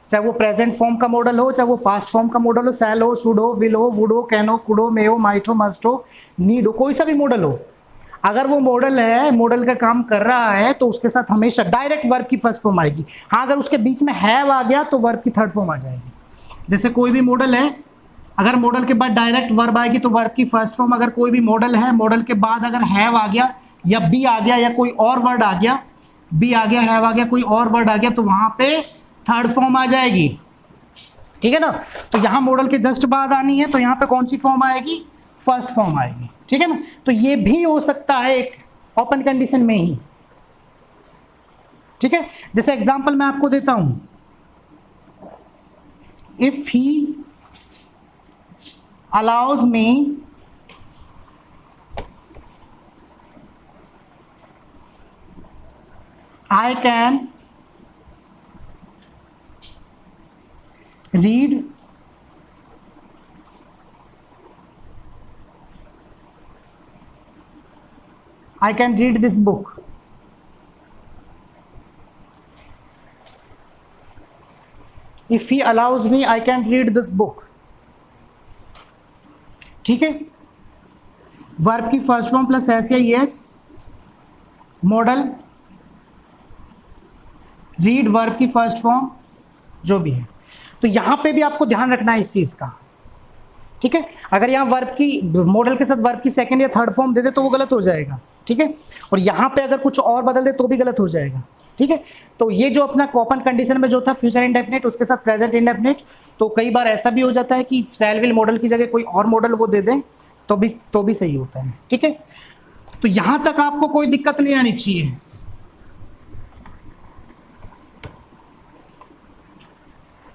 चाहे वो प्रेजेंट फॉर्म का मॉडल हो, चाहे वो पास्ट फॉर्म का मॉडल हो, शैल हो, शुड हो, विल हो, वुड हो, कैन हो, कुड हो, मे हो, माइट हो, मस्ट हो, नीड हो, कोई सा भी मॉडल हो। अगर वो मॉडल है, मॉडल का काम कर रहा है, तो उसके साथ हमेशा डायरेक्ट वर्ब की फर्स्ट फॉर्म आएगी। हाँ, अगर उसके बीच में हैव आ गया तो वर्ब की थर्ड फॉर्म आ जाएगी। जैसे कोई भी मॉडल है, अगर मॉडल के बाद डायरेक्ट वर्ब आएगी तो वर्ब की फर्स्ट फॉर्म। अगर कोई भी मॉडल है, मॉडल के बाद अगर हैव आ गया या बी आ गया या कोई और वर्ड आ गया, बी आ गया, हैव आ गया, कोई और वर्ड आ गया, तो वहां पे थर्ड फॉर्म आ जाएगी, ठीक है ना। तो यहाँ मॉडल के जस्ट बाद आनी है, तो यहाँ पे कौन सी फॉर्म आएगी, फर्स्ट फॉर्म आएगी, ठीक है ना। तो ये भी हो सकता है एक ओपन कंडीशन में ही, ठीक है। जैसे एग्जांपल मैं आपको देता हूं, if he allows me I can read this book. If he allows me, I can read this book. ठीक है, वर्ब की फर्स्ट फॉर्म प्लस एस या यस, मॉडल रीड वर्ब की फर्स्ट फॉर्म जो भी है। तो यहां पे भी आपको ध्यान रखना है इस चीज का, ठीक है। अगर यहाँ वर्ब की मॉडल के साथ वर्ब की सेकंड या थर्ड फॉर्म दे दे तो वो गलत हो जाएगा, ठीक है। और यहाँ पे अगर कुछ और बदल दे तो भी गलत हो जाएगा, ठीक है। तो ये जो अपना ओपन कंडीशन में जो था फ्यूचर इंडेफिनिट उसके साथ प्रेजेंट इंडेफिनिट, तो कई बार ऐसा भी हो जाता है कि शैल विल मॉडल की जगह कोई और मॉडल वो दे दें तो भी सही होता है, ठीक है। तो यहां तक आपको कोई दिक्कत नहीं आनी चाहिए।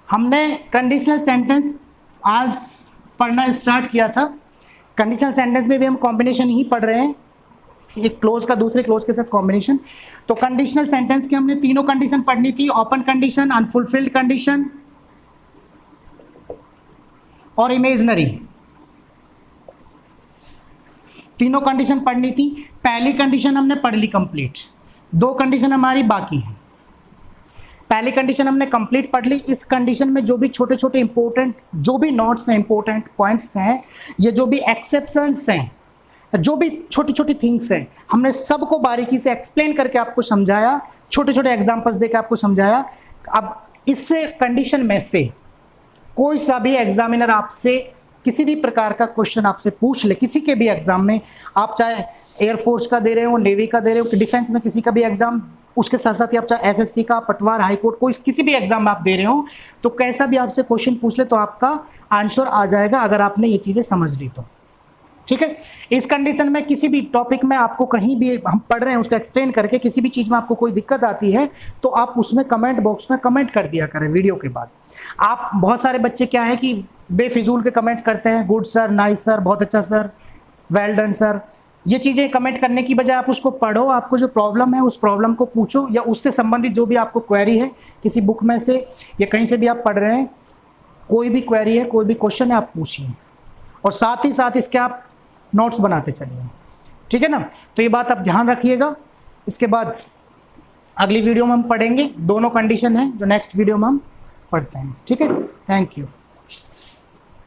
हमने कंडीशनल सेंटेंस आज पढ़ना स्टार्ट किया था। कंडीशनल सेंटेंस में भी हम कॉम्बिनेशन ही पढ़ रहे हैं, एक क्लोज का दूसरे क्लोज के साथ कॉम्बिनेशन। तो कंडीशनल सेंटेंस के हमने तीनों कंडीशन पढ़नी थी, ओपन कंडीशन, अनफुलफिल्ड कंडीशन और इमेजिनरी, तीनों कंडीशन पढ़नी थी। पहली कंडीशन हमने पढ़ ली कंप्लीट, दो कंडीशन हमारी बाकी हैं। पहली कंडीशन हमने कंप्लीट पढ़ ली। इस कंडीशन में जो भी छोटे छोटे इंपॉर्टेंट जो भी नोट्स हैं, इंपॉर्टेंट पॉइंट्स हैं, ये जो भी एक्सेप्शंस हैं, जो भी छोटी छोटी थिंग्स हैं, हमने सबको बारीकी से एक्सप्लेन करके आपको समझाया, छोटे छोटे एग्जांपल्स देकर आपको समझाया। अब इस कंडीशन में से कोई सा भी एग्जामिनर आपसे किसी भी प्रकार का क्वेश्चन आपसे पूछ ले, किसी के भी एग्जाम में, आप चाहे एयरफोर्स का दे रहे हो, नेवी का दे रहे हो, डिफेंस में किसी का भी एग्जाम, उसके साथ साथ ही आप चाहे एसएससी का, पटवार, हाईकोर्ट, कोई किसी भी एग्जाम आप दे रहे हो, तो कैसा भी आपसे क्वेश्चन पूछ ले तो आपका आंसर आ जाएगा अगर आपने ये चीज़ें समझ ली तो, ठीक है। इस कंडीशन में किसी भी टॉपिक में आपको कहीं भी हम पढ़ रहे हैं उसका एक्सप्लेन करके किसी भी चीज़ में आपको कोई दिक्कत आती है तो आप उसमें कमेंट बॉक्स में कमेंट कर दिया करें वीडियो के बाद। आप बहुत सारे बच्चे क्या है कि बेफिजूल के कमेंट्स करते हैं, गुड सर, नाइस सर, बहुत अच्छा सर, वेल डन सर। ये चीज़ें कमेंट करने की बजाय आप उसको पढ़ो, आपको जो प्रॉब्लम है उस प्रॉब्लम को पूछो, या उससे संबंधित जो भी आपको क्वेरी है किसी बुक में से या कहीं से भी आप पढ़ रहे हैं, कोई भी क्वेरी है, कोई भी क्वेश्चन है, आप पूछिए और साथ ही साथ इसके आप नोट्स बनाते चलिए, ठीक है ना। तो ये बात आप ध्यान रखिएगा। इसके बाद अगली वीडियो में हम पढ़ेंगे, दोनों कंडीशन है जो नेक्स्ट वीडियो में हम पढ़ते हैं, ठीक है। Thank you.